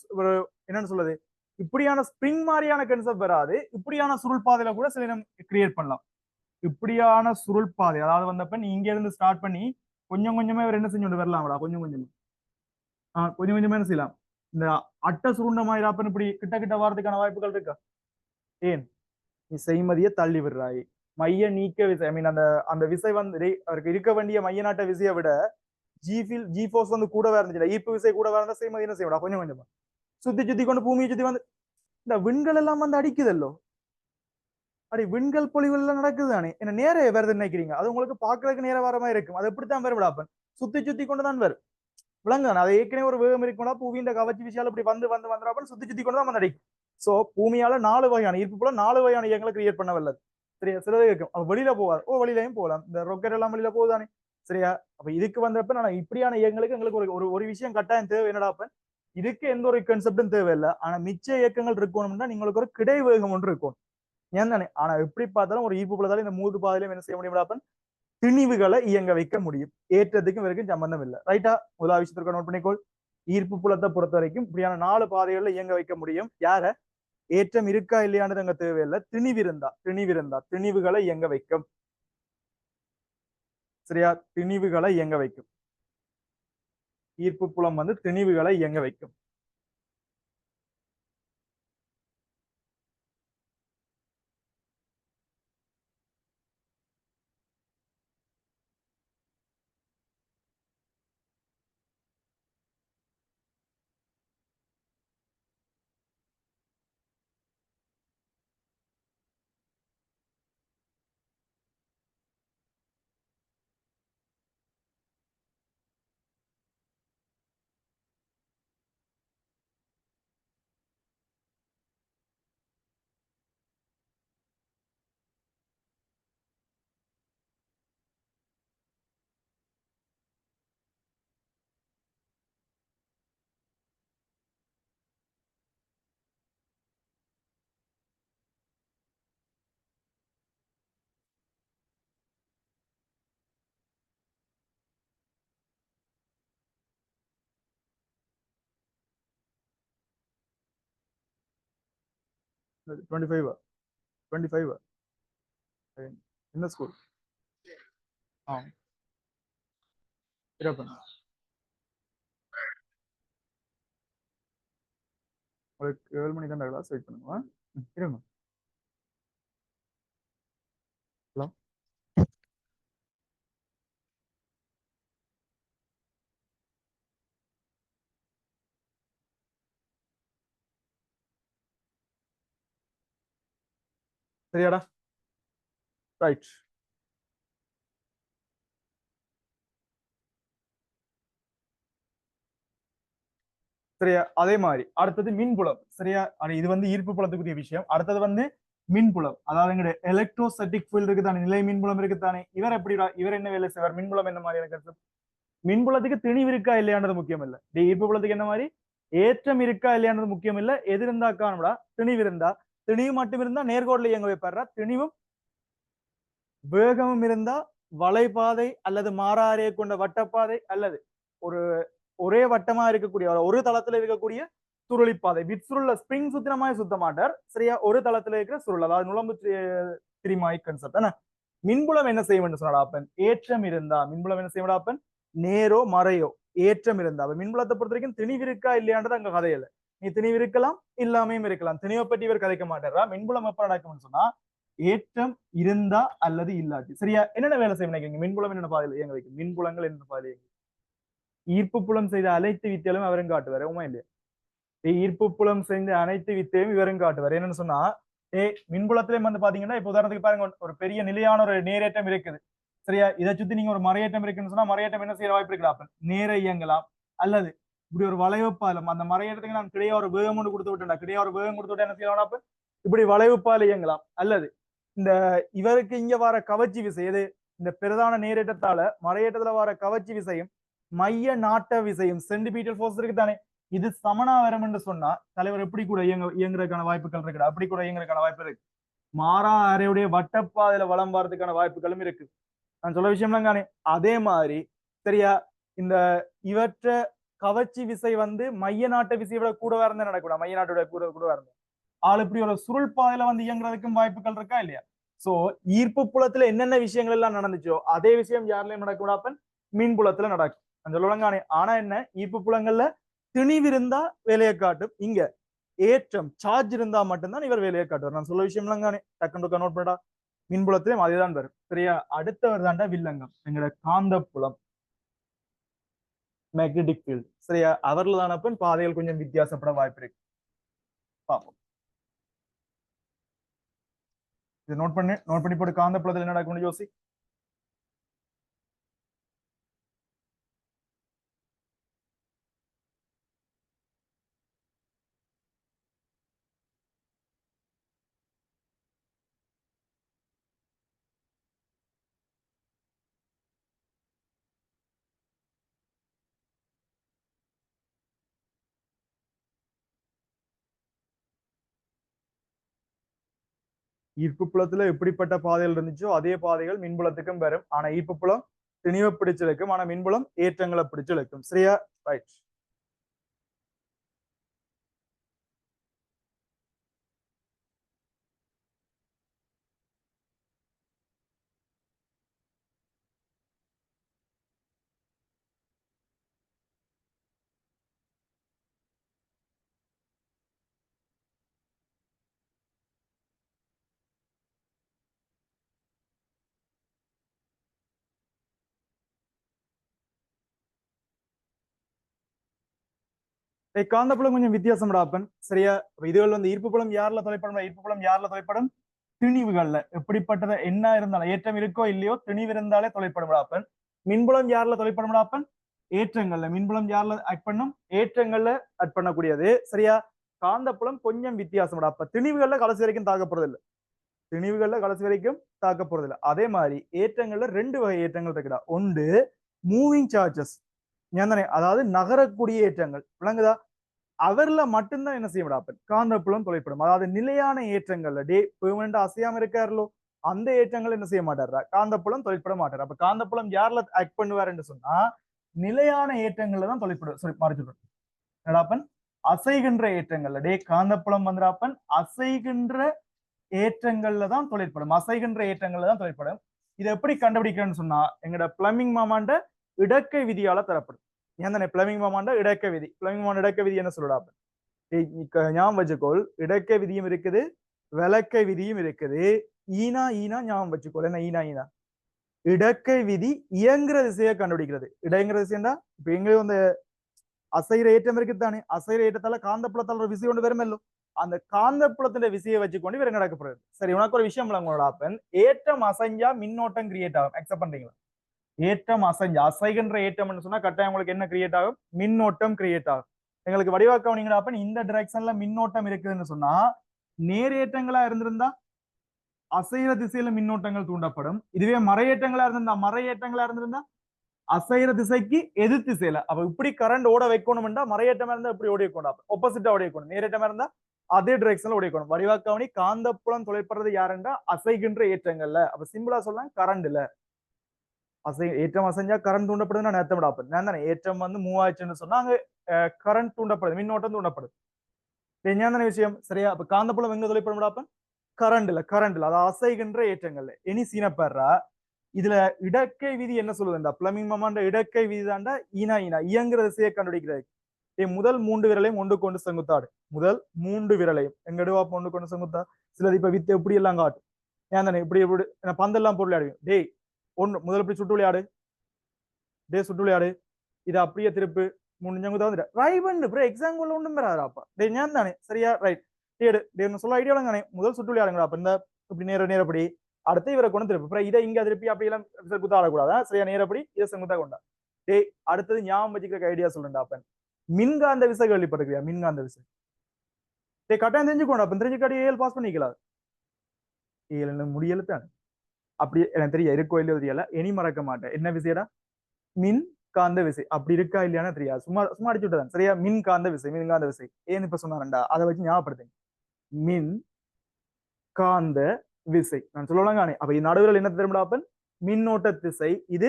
என்னன்னு சொல்றது இப்படியான ஸ்பிரிங் மாதிரியான கன்செப்ட் வராது. இப்படியான சுருள் பாதையில கூட சில நேரம் கிரியேட் பண்ணலாம். இப்படியான சுருள் பாதை அதாவது வந்தப்ப நீ இங்க இருந்து ஸ்டார்ட் பண்ணி கொஞ்சம் கொஞ்சமே அவர் என்ன செஞ்சு வரலாம்டா கொஞ்சம் கொஞ்சமா கொஞ்சம் கொஞ்சமா என்ன செய்யலாம். இந்த அட்டை சுருண்ட மாதிரி அப்பன் இப்படி கிட்ட கிட்ட வாரத்துக்கான வாய்ப்புகள் இருக்கா? ஏன் நீ செய்மதியை தள்ளி விடுறாய். மைய நீக்க விசை ஐ மீன் அந்த அந்த விசை வந்து அவருக்கு இருக்க வேண்டிய மைய நாட்ட விசையை விட ஜி ஃபோர்ஸ் வந்து கூடவே இருந்துச்சு. ஈர்ப்பு விசை கூடவே இருந்தா செய்மதி என்ன செய்யலாம் கொஞ்சம் கொஞ்சமா சுத்தி சுத்தி கொண்டு பூமியை சுத்தி வந்து இந்த விண்கள் எல்லாம் வந்து அடிக்குதல்லோ. அப்படி விண்கள் பொழிவுகள் எல்லாம் நடக்குதுதானே என்ன நேர வருதுன்னு நினைக்கிறீங்க? அது உங்களுக்கு பாக்குறதுக்கு நேர வர மாதிரி இருக்கும். அது எப்படித்தான் வரும் விடாப்பன் சுத்தி சுத்தி கொண்டுதான் வரும். விளங்குதான் அது ஏற்கனவே ஒரு வேகம் இருக்கும்னா பூமியின் கவர்ச்சி விஷயால இப்படி வந்து வந்து வந்துடாப்பன் சுத்தி சுத்தி கொண்டு தான் வந்து அடிக்கும். சோ பூமியால 4 வகையான ஈர்ப்பு போல 4 வகையான இயங்களை கிரியேட் பண்ண வல்லது. சரியா? சிலது இருக்கும் அது வெளியில போகாது. வெளியிலையும் போகலாம். இந்த ரொக்கெட் எல்லாம் வெளியில போகுதானே. சரியா? அப்ப இதுக்கு வந்தப்ப நான் இப்படியான இயங்களுக்கு எங்களுக்கு ஒரு ஒரு விஷயம் கட்டாயம் தேவை. என்னடாப்ப இதுக்கு எந்த ஒரு கன்செப்டும் தேவையில்லை. ஆனா மிச்ச இயக்கங்கள் இருக்கணும்னா நீங்களுக்கு ஒரு கிடை வேகம் ஒன்று இருக்கும். ஏன் தானே? ஆனா எப்படி பார்த்தாலும் ஒரு ஈர்ப்பு புலத்தால இந்த மூன்று பாதையிலும் என்ன செய்ய முடியும்? திணிவுகளை இயங்க வைக்க முடியும். ஏற்றத்துக்கும் வரைக்கும் சம்பந்தம் இல்லை. ரைட்டா? முதலாவது விஷயத்திற்கு நோட் பண்ணிக்கோள். ஈர்ப்பு புலத்தை பொறுத்த வரைக்கும் இப்படியான 4 பாதைகள்ல இயங்க வைக்க முடியும். யார? ஏற்றம் இருக்கா இல்லையானது அங்க தேவையில்லை. திணிவிருந்தா திணிவுகளை இயங்க வைக்கும். சரியா? திணிவுகளை இயங்க வைக்கும். ஈர்ப்பு புலம் வந்து திணிவுகளை இயங்க வைக்கும். டுவெண்ட்டி ஃபைவ் 25 என்ன ஸ்கூல்? ஆ இருப்பேன். உங்களுக்கு 7 மணி தான் கிளாஸ். வெயிட் பண்ணுங்க. இருங்க. ஹலோ. சரியாடா? ரைட். சரியா? அதே மாதிரி அடுத்தது மின்புலம். சரியா? இது வந்து ஈர்ப்பு புலத்துக்குரிய விஷயம். அடுத்தது வந்து மின்புலம். அதாவது எங்க எலக்ட்ரோஸ்டாட்டிக் ஃபீல்ட் இருக்குதானே, நிலை மின்புலம் இருக்குதானே. இவர் எப்படிடா? இவர் என்ன வேலை செய்வார்? மின்புலம் என்ன மாதிரி எனக்கு மின்புலத்துக்கு திணிவு இருக்கா இல்லையானது முக்கியம் இல்ல. ஈர்ப்பு புலத்துக்கு என்ன மாதிரி ஏற்றம் இருக்கா இல்லையானது முக்கியம் இல்ல. எது இருந்தா காணும்டா? திணிவு இருந்தா. திணிவு மட்டும் இருந்தா நேர்கோட்டில் இயங்க வைப்பாரா? திணிவும் வேகமும் இருந்தா வளைபாதை அல்லது மாறாரையை கொண்ட வட்டப்பாதை அல்லது ஒரு ஒரே வட்டமா இருக்கக்கூடிய ஒரு தளத்துல இருக்கக்கூடிய சுருளிப்பாதை விற்சுருள ஸ்பிரிங் சுத்தின மாதிரி சுத்த மாட்டார் சரியா ஒரு தளத்துல இருக்கிற சுருள் அதாவது நுழம்பு திரிமாய் கன்செப்ட் என்ன மின்புலம் என்ன செய்ய வேண்டும் சொன்னாப்பன் ஏற்றம் இருந்தா மின்புலம் என்ன செய்ய அப்பன் நேரோ மறையோ ஏற்றம் இருந்தா மின்புலத்தை பொறுத்த வரைக்கும் திணிவு இருக்கா இல்லையான்றது அங்க கதையில நீ திணிவு இருக்கலாம் இல்லாமையும் இருக்கலாம் திணிவை பற்றி இவர் கதைக்க மாட்டாரா மின்புலம் எப்ப நடக்கும்னு சொன்னா ஏற்றம் இருந்தா அல்லது இல்லாட்டி சரியா என்னென்ன வேலை செய்ய நினைக்கிறீங்க மின்புலம் என்னென்ன பாதையில் இயங்க வைக்கும் மின்புலங்கள் என்ன பாதையில் ஈர்ப்பு புலம் செய்த அனைத்து வித்தியாலும் அவரும் காட்டுவார் உமா இல்லையா ஈர்ப்பு புலம் செய்த அனைத்து வித்தையும் இவரும் காட்டுவார் என்னன்னு சொன்னா மின்புலத்திலேயும் வந்து பாத்தீங்கன்னா இப்ப உதாரணத்துக்கு பாருங்க ஒரு பெரிய நிலையான ஒரு நேரேற்றம் இருக்குது சரியா இதை சுத்தி நீங்க ஒரு மறையேற்றம் இருக்குன்னு சொன்னா மறையேற்றம் என்ன செய்யற வாய்ப்பு இருக்கலாம் நேர இயங்கலாம் அல்லது இப்படி ஒரு வளைவு பாலம் அந்த மறையேற்றத்துக்கு நான் கிடையா ஒரு வேகம் ஒன்று கொடுத்து விட்டேன் கிடையா ஒரு வேகம் கொடுத்து விட்டேன் என்ன செய்யலாம் இப்படி வளைவு பால் இயங்கலாம் அல்லது இந்த இவருக்கு இங்க வர கவர்ச்சி விசை எது இந்த பிரதான நேரேற்றத்தால மறையேற்றத்துல வர கவர்ச்சி விசையும் மைய நாட்ட விசையும் சென்டிமீட்டர் ஃபோர்ஸ் இருக்கு தானே இது சமனாவரம் என்று சொன்னா தலைவர் எப்படி கூட இயங்குறதுக்கான வாய்ப்புகள் இருக்கு அப்படி கூட இயங்குறதுக்கான வாய்ப்பு இருக்கு மாறா அறையுடைய வட்டப்பாதையில வளம் வரதுக்கான வாய்ப்புகளும் இருக்கு நான் சொல்ல விஷயம்லாம் காணே அதே மாதிரி சரியா இந்த இவற்ற கவர்ச்சி விசை வந்து மைய நாட்ட விசையை விட கூட இருந்தா நடக்கூடாது மைய நாட்டோட கூட இருந்தா ஆள் இப்படி ஒரு சுருள் பாதையில வந்து இயங்குறதுக்கும் வாய்ப்புகள் இருக்கா இல்லையா சோ ஈர்ப்பு புலத்துல என்னென்ன விஷயங்கள் எல்லாம் நடந்துச்சோ அதே விஷயம் யாருலயும் நடக்கூடாப்பன் மீன் புலத்துல நடக்கும் அந்த சொல்லுவாங்க ஆனா என்ன ஈர்ப்பு புலங்கள்ல திணிவு இருந்தா வேலையை காட்டும் இங்க ஏற்றம் சார்ஜ் இருந்தா மட்டும்தான் இவர் வேலையை காட்டுவார் நான் சொல்ல விஷயம் இல்லைங்கானே டக்குன்னு நோட் பண்ணா மின்புலத்திலும் அதேதான் வரும் சரியா அடுத்தவர் தாண்டா வில்லங்கம் எங்களோட காந்த புலம் மேக்னெட்டிக் ஃபீல்டு சரியா அவர்ல தானப்பன் பாதைகள் கொஞ்சம் வித்தியாசப்பட வாய்ப்பு இருக்கு பார்ப்போம் இதை நோட் பண்ணி போட்டு காந்த புலத்தில் என்ன நடக்கும் யோசி ஈர்ப்பு புலத்துல எப்படிப்பட்ட பாதைகள் இருந்துச்சோ அதே பாதைகள் மின்புலத்துக்கும் வரும் ஆனா ஈர்ப்பு புலம் திணிவை பிடிச்சிருக்கும் ஆனா மின்புலம் ஏற்றங்களை பிடிச்சிருக்கும் சரியா ரைட் காந்தப்புலம் கொஞ்சம் வித்தியாசம் அப்பன் சரியா இதுகள் வந்து ஈர்ப்பு புலம் யாருல தொலைப்படும் ஈர்ப்பு புலம் யாருல தொலைப்படும் திணிவுகள்ல எப்படிப்பட்டது என்ன இருந்தாலும் ஏற்றம் இருக்கோ இல்லையோ திணிவு இருந்தாலே தொலைப்படும் அப்பன் மின்புலம் யாருல தொலைப்படும் அப்பன் ஏற்றங்கள்ல மின்புலம் யாருல ஆட் பண்ணும் ஏற்றங்கள்ல ஆட் பண்ணக்கூடியது சரியா காந்தப்புலம் கொஞ்சம் வித்தியாசம் அப்ப திணிவுகள்ல கடைசி வரைக்கும் தாக்கப்படுறது இல்லை திணிவுகள்ல கடைசி வரைக்கும் தாக்கப்படுறது இல்லை அதே மாதிரி ஏற்றங்கள்ல ரெண்டு வகை ஏற்றங்கள் இருக்குடா ஒன்று மூவிங் சார்ஜஸ் அதாவது நகரக்கூடிய ஏற்றங்கள் விளங்குதா அவர்ல மட்டும்தான் என்ன செய்ய விடாப்பன் காந்தப்புலம் தொலைப்படும் அதாவது நிலையான ஏற்றங்கள்ல பெர்மனண்டா அசையாம இருக்காருலோ அந்த ஏற்றங்கள் என்ன செய்ய மாட்டாரா காந்தப்புலம் தொலைப்பட மாட்டார் அப்ப காந்தப்புலம் யாருல ஆக்ட் பண்ணுவாருன்னு சொன்னா நிலையான ஏற்றங்கள்ல தான் தொலைப்படும் மறைச்சிடும் என்னடாப்பன் அசைகின்ற ஏற்றங்கள்ல காந்தப்புலம் வந்துடாப்பன் அசைகின்ற ஏற்றங்கள்ல தான் தொலைப்படும் அசைகின்ற ஏற்றங்கள்ல தான் தொலைப்படும் இதை எப்படி கண்டுபிடிக்கிறேன்னு சொன்னா எங்களோட பிளமிங் மாமாண்ட இடக்கை விதியால தரப்படும் ஏன் பிளமிங் மாமாண்ட இடக்க விதி பிளமிங் மாமாண்ட இடக்க விதி என்ன சொல்லடாப்ப ஞாபகம் வச்சுக்கோள் இடக்கை விதியும் இருக்குது விளக்கை விதியும் இருக்குது ஈனா ஞாபகம் வச்சுக்கோள் என்ன ஈனா இடக்கை விதி இயங்குற திசையை கண்டுபிடிக்கிறது இடங்கிற திசைண்டா இப்ப எங்கேயும் அந்த அசைற ஏற்றம் இருக்குதானே அசைற ஏற்றத்தால காந்தப்புலத்தால் ஒரு விசை ஒன்று வருமல்லோ அந்த காந்தப்புலத்தின் விசையை வச்சுக்கொண்டு இவர் நடக்கப்படுறது சரி உனக்கு ஒரு விஷயம் விளங்கோடாப்பன் ஏற்றம் அசைஞ்சா மின்னோட்டம் கிரியேட் ஆகும் அக்செப்ட் பண்றீங்களா ஏற்றம் அசைகின்ற ஏற்றம் சொன்னா கட்டாயம் உங்களுக்கு என்ன கிரியேட் ஆகும் மின்னோட்டம் கிரியேட் ஆகும் எங்களுக்கு வடிவாக்க இந்த டைரக்ஷன்ல மின்னோட்டம் இருக்குதுன்னு சொன்னா நேரேற்றங்களா இருந்திருந்தா அசைகிற திசையில மின்னோட்டங்கள் தூண்டப்படும் இதுவே மறையேற்றங்களா இருந்திருந்தா அசைகிற திசைக்கு எதிர் திசையில அப்ப இப்படி கரண்ட் ஓட வைக்கணும்டா மறையேற்றமா இருந்தா இப்படி ஓடி வைக்கணும் ஆப்போசிட்டா ஓடி வைக்கணும் நேரேற்றமா இருந்தா அதே டைரக்ஷன்ல ஓடி வைக்கணும் வடிவாக்கவனி காந்தப்புலம் தொலைப்படுறது யாருண்டா அசைகின்ற ஏற்றங்கள்ல அப்ப சிம்பிளா சொல்லலாம் கரண்ட்ல ஏற்றம் அசைஞ்சா கரண்ட் தூண்டப்படுதுன்னா நேரத்தை விடாப்பது நான் தானே ஏற்றம் வந்து மூவ் ஆச்சுன்னு சொன்னா அங்க கரண்ட் தூண்டப்படுது மின்னோட்டம் தூண்டப்படுது ஞான விஷயம் சரியா. அப்ப காந்தப்புலம் எங்க தொலைப்படும் அப்ப கரண்ட்ல அது அசைகின்ற ஏற்றங்கள்ல இனி சீனப்படுறா. இதுல இடக்கை விதி என்ன சொல்லுதுண்டா, பிளமிங் மமாண்ட இடக்கை விதி தாண்டா ஈனா இயங்குற திசையை கண்டுபிடிக்கிறது. முதல் 3 விரலையும் ஒன்று கொண்டு செங்குத்தாடு. முதல் 3 விரலையும் எங்கடுவா ஒன்று கொண்டு செங்குத்தா. சிலது இப்ப வித்து எப்படி எல்லாம் காட்டும். ஏன் தானே இப்படி இப்படி பந்தெல்லாம் போட்டு விளையாடுவேன். டேய் ஒண்ணு முதல் இப்படி சுட்டு விளையாடு, சுட்டு விளையாடு. இதை அப்படியே திருப்பு 3 செங்குத்தா வந்துட்டு ரைட் ப்ரோ எக்ஸாம்பிள் ஒன்றும் பெறாதாப்பா. டே ஞான் தானே சரியா ரைட். சொல்ல ஐடியா தானே முதல் சுட்டு விளையாடுங்கடா. அப்ப இந்த இப்படி நேரப்படி அடுத்து இவரை கொண்டு திருப்பி அப்புறம் இதை இங்க திருப்பி அப்படி எல்லாம் செங்குத்தா ஆடக்கூடாதா சரியா. நேரப்படி இதை செங்குத்தா கொண்டா. டேய் அடுத்தது ஞாபகம் வச்சுக்கிற ஐடியா சொல்றேன்டா. அப்ப மின்காந்த விசை கேள்விப்பட்டிருக்கியா? மின்காந்த விசை கட்டாயம் தெரிஞ்சுக்கோண்டா. அப்ப தெரிஞ்சுக்காட்டி ஏழு பாஸ் பண்ணிக்கலாம். ஏழு முடியல தானே அப்படி எனக்கு தெரிய இருக்கோ இல்லையோ தெரியல. இனி மறக்க மாட்டேன். என்ன விசைடா? மின் காந்த விசை. அப்படி இருக்கா இல்லையான்னு தெரியாது. சும்மா சும்மா அடிச்சு விட்டதான் சரியா. மின் காந்த விசை மின்காந்த விசை ஏன்னு இப்ப சொன்னாரண்டா. அதை வச்சு ஞாபகப்படுத்துங்க. மின் காந்த விசை நான் சொல்லலாம் காணே. அப்ப நடுவில் என்ன திரும்ப மின்னோட்ட திசை, இது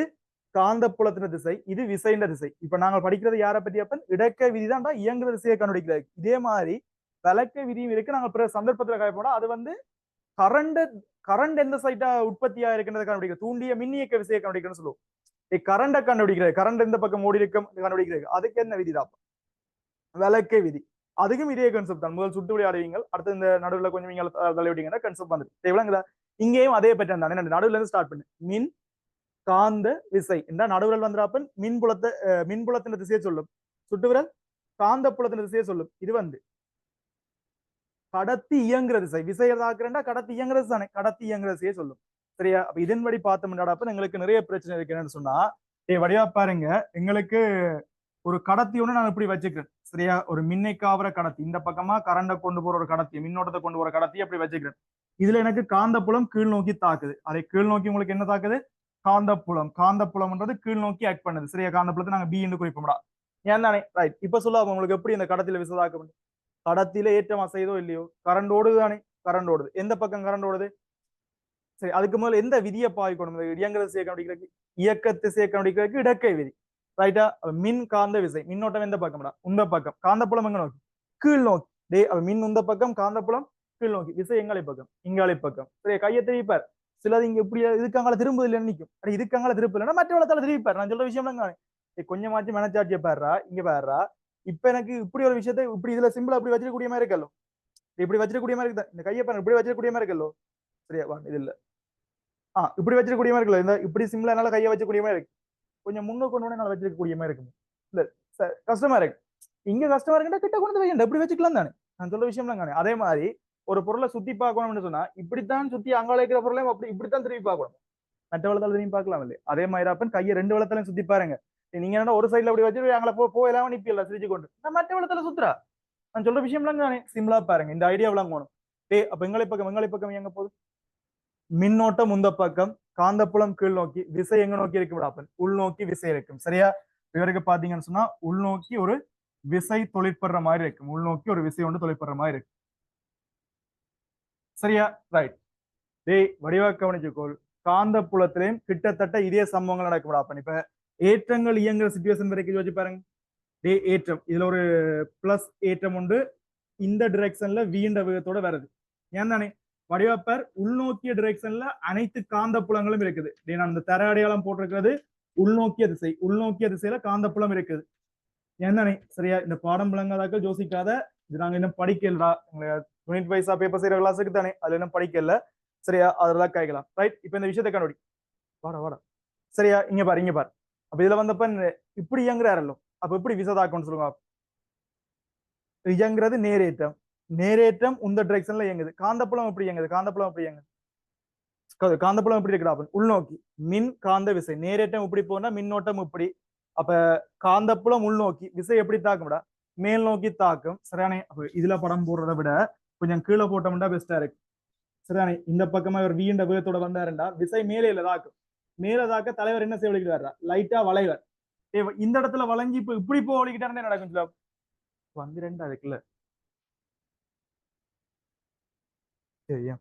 காந்த புலத்தின திசை, இது விசைன்ற திசை. இப்ப நாங்கள் படிக்கிறது யாரை பத்தி அப்பன் இடக்க விதிதான் இயங்குற திசையை கண்டுபிடிக்கிறது. இதே மாதிரி விளக்க விதியும் இருக்கு. நாங்கள் பிற சந்தர்ப்பத்துல காயப்போட அது வந்து கரண்ட் எந்த சைட்டா உற்பத்தியா இருக்குன்றதை கண்டுபிடிக்கிறது. தூண்டிய மின்னியக்க விசையை கண்டுபிடிக்கணும்னு சொல்லுவோம். கரண்ட கண்டுபிடிக்கிறது. கரண்ட் எந்த பக்கம் ஓடி இருக்கும் கண்டுபிடிக்கிறது. அதுக்கு என்ன விதி தான் விளக்க விதி. அதுக்கும் இதே கன்செப்ட் தான். முதல் சுட்டு விளையாடுவீங்க, அடுத்து இந்த நடுவில் கொஞ்சம் நீங்க தள்ளிவிட்டீங்கன்னா கன்செப்ட் வந்துட்டு விளங்குதா. இங்கேயும் அதே பேட்டர்ன் தானே. நடுவுல இருந்து ஸ்டார்ட் பண்ணு. மின் காந்த விசை இந்த நடுவில் வந்துடாப்பன் மின்புலத்தின் திசையை சொல்லும். சுட்டு விரல் காந்த புலத்தின் திசையை சொல்லும். இது வந்து கடத்தி இயங்குற திசை. விசையதாக்குறா கடத்தி இயங்குற தானே. கடத்தி இயங்குற திசையை சொல்லும் சரியா. அப்ப இதன்படி பார்த்தோம்னாப்ப எங்களுக்கு நிறைய பிரச்சனை இருக்கு. என்னன்னு சொன்னா வடிவா பாருங்க. எங்களுக்கு ஒரு கடத்தி ஒண்ணு நான் இப்படி வச்சுக்கிறேன் சரியா. ஒரு மின்னை காவற கடத்தி இந்த பக்கமா கரண்ட கொண்டு போற ஒரு கடத்தி, மின்னோட்டத்தை கொண்டு போற கடத்தி அப்படி வச்சுக்கிறேன். இதுல எனக்கு காந்தப்புலம் கீழ் நோக்கி தாக்குது. அதை கீழ் நோக்கி உங்களுக்கு என்ன தாக்குது? காந்தப்புலம். காந்தப்புலம்ன்றது கீழ் நோக்கி ஆக்ட் பண்ணுது சரியா. காந்தப்புலத்தை நாங்க பி என்று குறிப்போம்டா. ஏன் தானே ரைட். இப்ப சொல்ல உங்களுக்கு எப்படி இந்த கடத்தில விசதாக்க முடியும்? கடத்தில ஏற்றம் அசைதோ இல்லையோ கரண்ட் ஓடுது தானே. கரண்ட் ஓடுது. எந்த பக்கம் கரண்ட் ஓடுது? சரி அதுக்கு முதல்ல எந்த விதியை பாய்க்கணும்? இயங்குற திசையை கண்டுபிடிக்கிறதுக்கு இயக்க திசையை கண்டுபிடிக்கிறதுக்கு இடக்கை விதி ரைட்டா. மின் காந்த விசை மின்னோட்டம் எந்த பக்கம்டா? உந்த பக்கம். காந்தப்புலம் எங்க நோக்கி? கீழ் நோக்கி. டே மின் உந்த பக்கம், காந்தப்புலம் கீழ் நோக்கி. விசை எங்களை பக்கம், இங்காலை பக்கம் சரியா. கையை திருப்பிப்பார். சிலது இங்க இப்படி இதுக்காங்கள திரும்ப இல்லைன்னு நிற்கும். இதுக்காங்கள திரும்ப இல்லைன்னா மற்ற வளத்தால திருப்பிப்பார். நான் சொல்ற விஷயம் கொஞ்சமாச்சும் மனச்சாட்சியை பாடுறா. இங்க பாடுறா. இப்ப எனக்கு இப்படி ஒரு விஷயத்த இப்படி இதுல சிம்பிள் அப்படி வச்சிருக்கக்கூடிய மாதிரி இருக்கல்லோ. இப்படி வச்சிருக்கக்கூடிய மாதிரி இருக்கு. இந்த கையை பாருங்க இப்படி வச்சிருக்கக்கூடிய மாதிரி இருக்கல்லோ சரியா. இது இல்ல இப்படி வச்சிருக்கக்கூடிய மாதிரி இருக்கல. இந்த இப்படி சிம்பிளா என்னால கையை வச்சக்கூடிய மாதிரி இருக்கு. கொஞ்சம் முன்னுக்கு கொண்டு என்னால வச்சிருக்கக்கூடிய மாதிரி இருக்கு. இல்ல கஷ்டமா இருக்கு. இங்க கஷ்டமா இருக்குன்னா கிட்ட கொண்டு வைக்க எப்படி வச்சுக்கலாம் தானே. நான் சொல்ற விஷயம் தானே. அதே மாதிரி ஒரு பொருளை சுத்தி பார்க்கணும்னு சொன்னா இப்படித்தான் சுத்தி அங்கால இருக்கிற பொருளையும் அப்படி இப்படித்தான் திரும்பி பார்க்கணும். மற்ற வளத்தால திரும்பி பார்க்கலாம் இல்லையா. அதே மாதிரி அப்பன் கையை 2 வளத்தாலையும் சுத்தி பாருங்க. நீங்க என்ன ஒரு சைட்ல அப்படி வச்சு அங்கே போயெல்லாம் நிப்பியல்ல சிரிச்சு கொண்டு மற்ற வளத்தால சுத்துறா. நான் சொல்ற விஷயம் தானே. சிம்பிளா பாருங்க. இந்த ஐடியா விளங்கணும். அப்ப எங்களை பக்கம் எங்க போகுது? மின்னோட்டம் உந்த பக்கம், காந்தப்புலம் கீழ் நோக்கி, விசை எங்க நோக்கி இருக்கு விடாப்பன் உள்நோக்கி விசை இருக்கும் சரியா. இவருக்கு பாத்தீங்கன்னு சொன்னா உள்நோக்கி ஒரு விசை தொழிற்படுற மாதிரி இருக்கும். உள்நோக்கி ஒரு விசை ஒன்று தொழிற்படுற மாதிரி இருக்கு சரியா ரைட். வடிவா கவனிச்சுக்கோள். காந்த புலத்திலையும் கிட்டத்தட்ட இதே சம்பவங்கள் நடக்கும். இப்ப ஏற்றங்கள் இயங்குற சிச்சுவேஷன் வரைக்கும் வச்சு பாருங்க. ஏற்றம் இதுல ஒரு பிளஸ் ஏற்றம் உண்டு. இந்த டிரெக்ஷன்ல வீண்ட வேகத்தோட வருது. ஏன் தானே வடிவப்பர் உள்நோக்கிய டிரெக்ஷன்ல அனைத்து காந்த புலங்களும் இருக்குது. நான் இந்த தர அடையாளம் போட்டிருக்கிறது உள்நோக்கிய திசை. உள்நோக்கிய திசையில காந்த புலம் இருக்குது. ஏன் தானே சரியா. இந்த பாடம் விளங்காதாக்கள் யோசிக்காத. இது நாங்க இன்னும் படிக்கலடா. யூனிட் வைஸா பேப்பர் செய்யற கிளாஸுக்கு தானே. அதுல இன்னும் படிக்கல சரியா. அதெல்லாம் கேட்கலாம் ரைட். இப்ப இந்த விஷயத்தை கண்டுபிடி. வாடா சரியா. இங்க பாரு. அப்ப இதுல வந்தப்ப இப்படி இயங்குறாரല്ലോ. அப்ப எப்படி விசதாக்கம்னு சொல்லுங்க. இயங்குறது நேரேற்றம். நேரேற்றம் உந்த டிரெக்ஷன்ல இயங்குது. காந்தப்புலம் எப்படி இயங்குது? காந்தப்புலம் எப்படி இருக்கிறா? உள்நோக்கி மின் காந்த விசை. நேரேற்றம் இப்படி போனா மின்னோட்டம் இப்படி. அப்ப காந்தப்புலம் உள்நோக்கி விசை எப்படி தாக்கும்டா? மேல் நோக்கி தாக்கும் சரியானே. அப்ப இதுல படம் போடுறதை விட கொஞ்சம் கீழே போட்டோம்டா பெஸ்டா இருக்கு சரியானே. இந்த பக்கமா ஒரு வீண்ட வேகத்தோட வந்தாருண்டா விசை மேலே தாக்கும். மேல தாக்க தலைவர் என்ன செய்ய வலிக்கிறாரா? லைட்டா வளைவர். இந்த இடத்துல வளைஞ்சி இப்ப இப்படி போ வலிக்கிட்டாருன்னு நடக்கும். 12 அதுக்குள்ள சரியா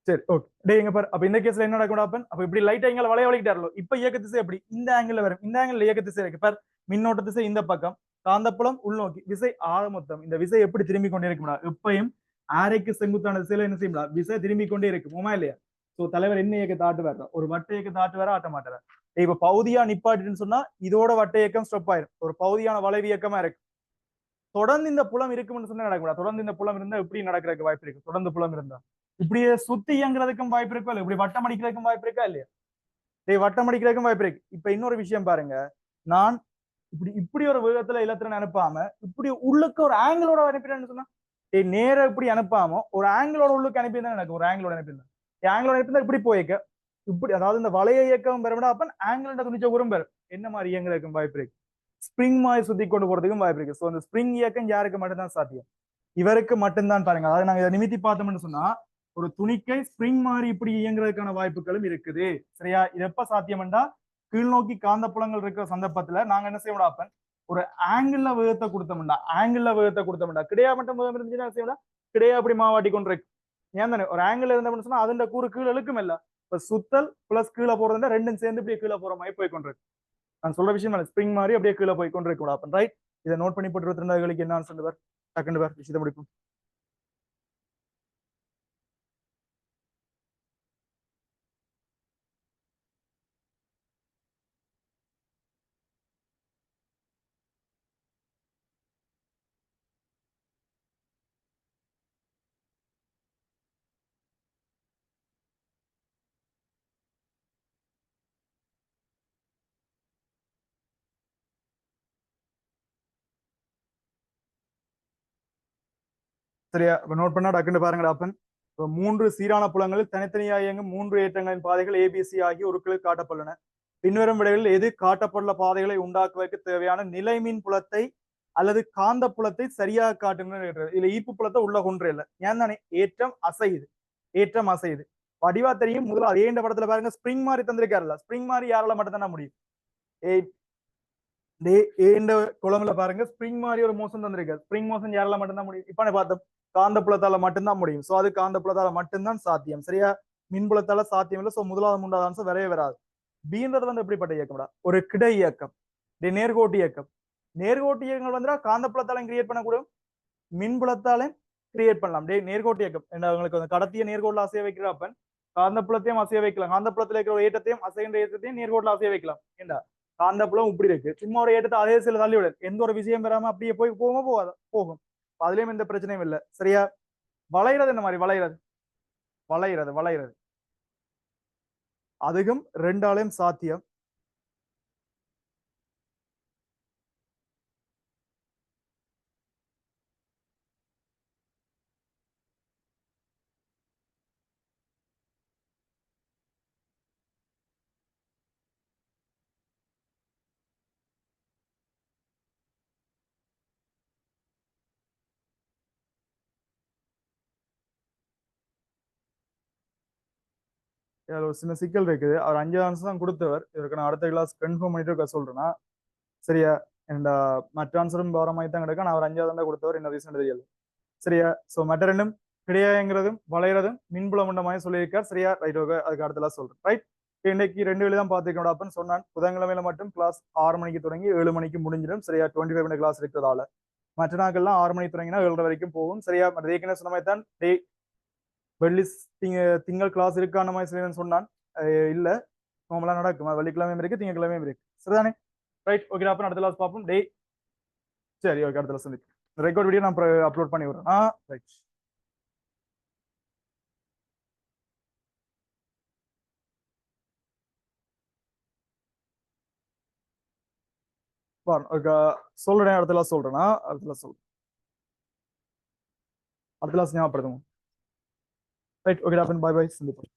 சரி ஓகே. எங்க பாரு. அப்ப இந்த கேஸ்ல என்ன நடக்கும்? அப்ப இப்படி லைட்டா எங்களை வளைய வலிக்கிட்டாரோ. இப்ப இயக்க திசை எப்படி? இந்த ஆங்கிள் வரும். இந்த ஆங்கிள் இயக்க திசை இருக்கு பார். மின்னோட்ட திசை இந்த பக்கம், காந்தப்புலம் உள்நோக்கி, விசை ஆழமொத்தம். இந்த விசை எப்படி திரும்பி கொண்டே இருக்கும்டா? எப்பயும் ஆரைக்கு செங்குத்தான திசையில என்ன செய்யும்டா? விசை திரும்பி கொண்டே இருக்கும், உமா இல்லையா? சோ தலைவர் என்ன இயக்க தாட்டு வர, ஒரு வட்ட இயக்க தாட்டு வர ஆட்ட மாட்டார். இப்ப பகுதியா நிப்பாட்டின்னு சொன்னா இதோட வட்ட இயக்கம் ஸ்டெப் ஆயிரும், ஒரு பகுதியான வளைவு இயக்கமா இருக்கு. தொடர்ந்து இந்த புலம் இருக்கும்னு சொன்னா நடக்கூடாது. தொடர்ந்து இந்த புலம் இருந்தா எப்படி நடக்கிறதுக்கு வாய்ப்பு இருக்கு? தொடர்ந்து புலம் இருந்தா இப்படியே சுத்தி இயங்குறதுக்கும் வாய்ப்பு இருக்கா இல்ல? இப்படி வட்டம் அடிக்கிறதுக்கும் வாய்ப்பு இருக்கா இல்லையா? வட்டம் அடிக்கிறதுக்கும் வாய்ப்பு இருக்கு. இப்ப இன்னொரு விஷயம் பாருங்க, நான் இப்படி ஒரு வேகத்துல இலத்திரன் அனுப்பாம இப்படி உள்ளுக்கு ஒரு ஆங்கிளோட அனுப்பிட்டேன்னு சொன்னா, நேர இப்படி அனுப்பாம ஒரு ஆங்கிளோட உள்ளுக்கு அனுப்பியிருந்தா எனக்கு ஒரு ஆங்கிளோட அனுப்பியிருந்தேன். ஆங்கிளோட அனுப்பியிருந்தா இப்படி போய்க்க, இப்படி அதாவது இந்த வளைய இயக்கம் பெறவிட அப்ப ஆங்கிள் துணிச்ச உரம் பெறும். என்ன மாதிரி இயங்குறதுக்கும் வாய்ப்பு இருக்கு? ஸ்பிரிங் மாதிரி சுத்தி கொண்டு போறதுக்கும் வாய்ப்பு இருக்கு. ஸோ அந்த ஸ்பிரிங் இயக்கம் யாருக்கு மட்டும்தான் சாத்தியம்? இவருக்கு மட்டும்தான் பாருங்க. அதாவது நாங்க இதை நிமித்தி பார்த்தோம்னு சொன்னா, ஒரு துணிக்கை ஸ்பிரிங் மாதிரி இப்படி இயங்குறதுக்கான வாய்ப்புகளும் இருக்குது. சரியா? இது எப்ப சாத்தியம்டா? கீழ்நோக்கி காந்த புலங்கள் இருக்கிற சந்தர்ப்பத்துல நாங்க என்ன செய்யணும் அப்ப, ஒரு ஆங்கிள் வேகத்தை கொடுத்தோம்டா, ஆங்கிள் வேகத்தை கொடுத்தோம்டா, கிடையா மட்டும் வேகம் இருந்துச்சுன்னா செய்யணும், கிடையா அப்படி மாவாட்டி கொண்டு இருக்கு. ஏன் தானே ஒரு ஆங்கிள் இருந்தோம்னு சொன்னா அதோட கூறு கீழே இழுக்கும் இல்ல. இப்ப சுத்தல் பிளஸ் கீழே போறதுன்னா ரெண்டும் சேர்ந்து இப்படியே கீழே போற மாதிரி போய் கொண்டிருக்கு. நான் சொல்ற விஷயம் ஸ்பிரிங் மாதிரி அப்படியே கீழே போய் கொண்டு இருக்க கூடாது. ரைட்? இதை நோட் பண்ணி போட்டு 22 என்ன சொல்லுவார்? டக்குன்னு பேர் விஷயத்தை முடிக்கும். சரியா? நோட் பண்ணா டக்குன்னு பாருங்கடா அப்பன். மூன்று சீரான புலங்களில் தனித்தனியாக இயங்கும் மூன்று ஏற்றங்களின் பாதைகள் ஏபிசி ஆகிய உருக்களில் காட்டப்பட்டுள்ளன. பின்வரும் விடைகளில் எது காட்டப்பட்டுள்ள பாதைகளை உண்டாக்குவதற்கு தேவையான நிலைமின் புலத்தை அல்லது காந்த புலத்தை சரியாக காட்டுங்க. இதுல ஈர்ப்பு புலத்தை உள்ள கொன்று இல்லை. ஏன் தானே ஏற்றம் அசையுது, ஏற்றம் அசையுது. வடிவா தெரியும். முதல்ல அதே படத்துல பாருங்க, ஸ்பிரிங் மாதிரி தந்திருக்காருல்ல, ஸ்பிரிங் மாதிரி யாரால மட்டும் தானே முடியும்? குளம்ல பாருங்க, ஸ்பிரிங் மாதிரி ஒரு மோஷன் தந்திருக்காரு. ஸ்பிரிங் மோஷன் யாரால மட்டும்தான் முடியும்? இப்ப பார்த்தோம், காந்த புலத்தால மட்டும்தான் முடியும். சோ அது காந்த புலத்தால மட்டும்தான் சாத்தியம். சரியா? மின்புலத்தால சாத்தியம் இல்லை. சோ முதலாவது மூன்றாவது ஆன்சர் வரவே வராது. பீன்றது வந்து எப்படிப்பட்ட இயக்கம்டா? ஒரு கிடை இயக்கம், நேர்கோட்டு இயக்கம். நேர்கோட்டு இயக்கங்கள் வந்து காந்த புலத்தாலும் கிரியேட் பண்ணக்கூடும், மின்புலத்தாலும் கிரியேட் பண்ணலாம். நேர்கோட்டு இயக்கம் உங்களுக்கு வந்து கடத்திய நேர்கோட்டில் அசைய வைக்கிறப்ப காந்த புலத்தையும் அசைய வைக்கலாம், காந்த புலத்துல இருக்கிற ஒரு ஏற்றத்தையும் அசைகின்ற ஏற்றத்தையும் நேர்கோட்டில் அசைய வைக்கலாம். ஏண்டா காந்த புலம் இப்படி இருக்கு, சும்மா ஒரு ஏற்றத்தை அதே சில தள்ளி விட எந்த ஒரு விஷயம் பெறாம அப்படியே போய் போகும். அதுலயும் எந்த பிரச்சனையும் இல்லை. சரியா? வளைகிறது இந்த மாதிரி வளைகிறது, வளைகிறது வளைகிறது அதுக்கும் ரெண்டாலையும் சாத்தியம். இதுல ஒரு சின்ன சிக்கல் இருக்குது. அவர் 5 ஆன்சர் தான் கொடுத்தவர். இதற்கு நான் அடுத்த கிளாஸ் கன்ஃபார்ம் பண்ணிட்டு சொல்றேன்னா சரியா? அண்ட் மற்ற ஆன்சரும் வர மாதிரி தான் கிடக்கும். நான் அவர் 5வது தான் கொடுத்தவர், என்ன ரீசன் தெரியல. சரியா? சோ மற்ற ரெண்டும் கிடையாங்கிறதும் வளையறதும் மின்புலம் உண்ட மாதிரி சொல்லியிருக்கார். சரியா? Right, okay. அதுக்கு அடுத்தலாம் சொல்றேன். ரைட்? இன்னைக்கு 2 வேலை தான் பார்த்துக்கணும் அப்படின்னு சொன்னான். புதன்கிழமையில மட்டும் கிளாஸ் 6 மணிக்கு தொடங்கி 7 மணிக்கு முடிஞ்சிடும். சரியா? 25 மினிட் கிளாஸ் இருக்கிறதால மற்ற நாட்கள்லாம் 6 மணிக்கு தொடங்கினா 7:30 வரைக்கும் போகும். சரியா? மற்ற ஏற்கனவே சொன்ன மாதிரி தான் வெள்ளி திங்கள் கிளாஸ் இருக்கான மாதிரி சொல்லி சொன்னான். இல்ல, நார்மலா நடக்கும். வெள்ளிக்கிழமையும் இருக்கு, திங்கக்கிழமையும் இருக்கு. சரிதானே? Right, okay. அப்ப அடுத்த கிளாஸ் பார்ப்போம். சரி, ஓகே. அடுத்த கிளாஸ் ரெக்கார்ட் வீடியோ நான் அப்லோட் பண்ணி விடுறேன். ரைட். சொல்றேன், அடுத்த கிளாஸ் சொல்றேன். அடுத்த கிளாஸ் சொல்றேன். அடுத்த கிளாஸ் ஞாபகப்படுத்துங்க. Right, okay. பாய் பாய், சந்திப்போம்.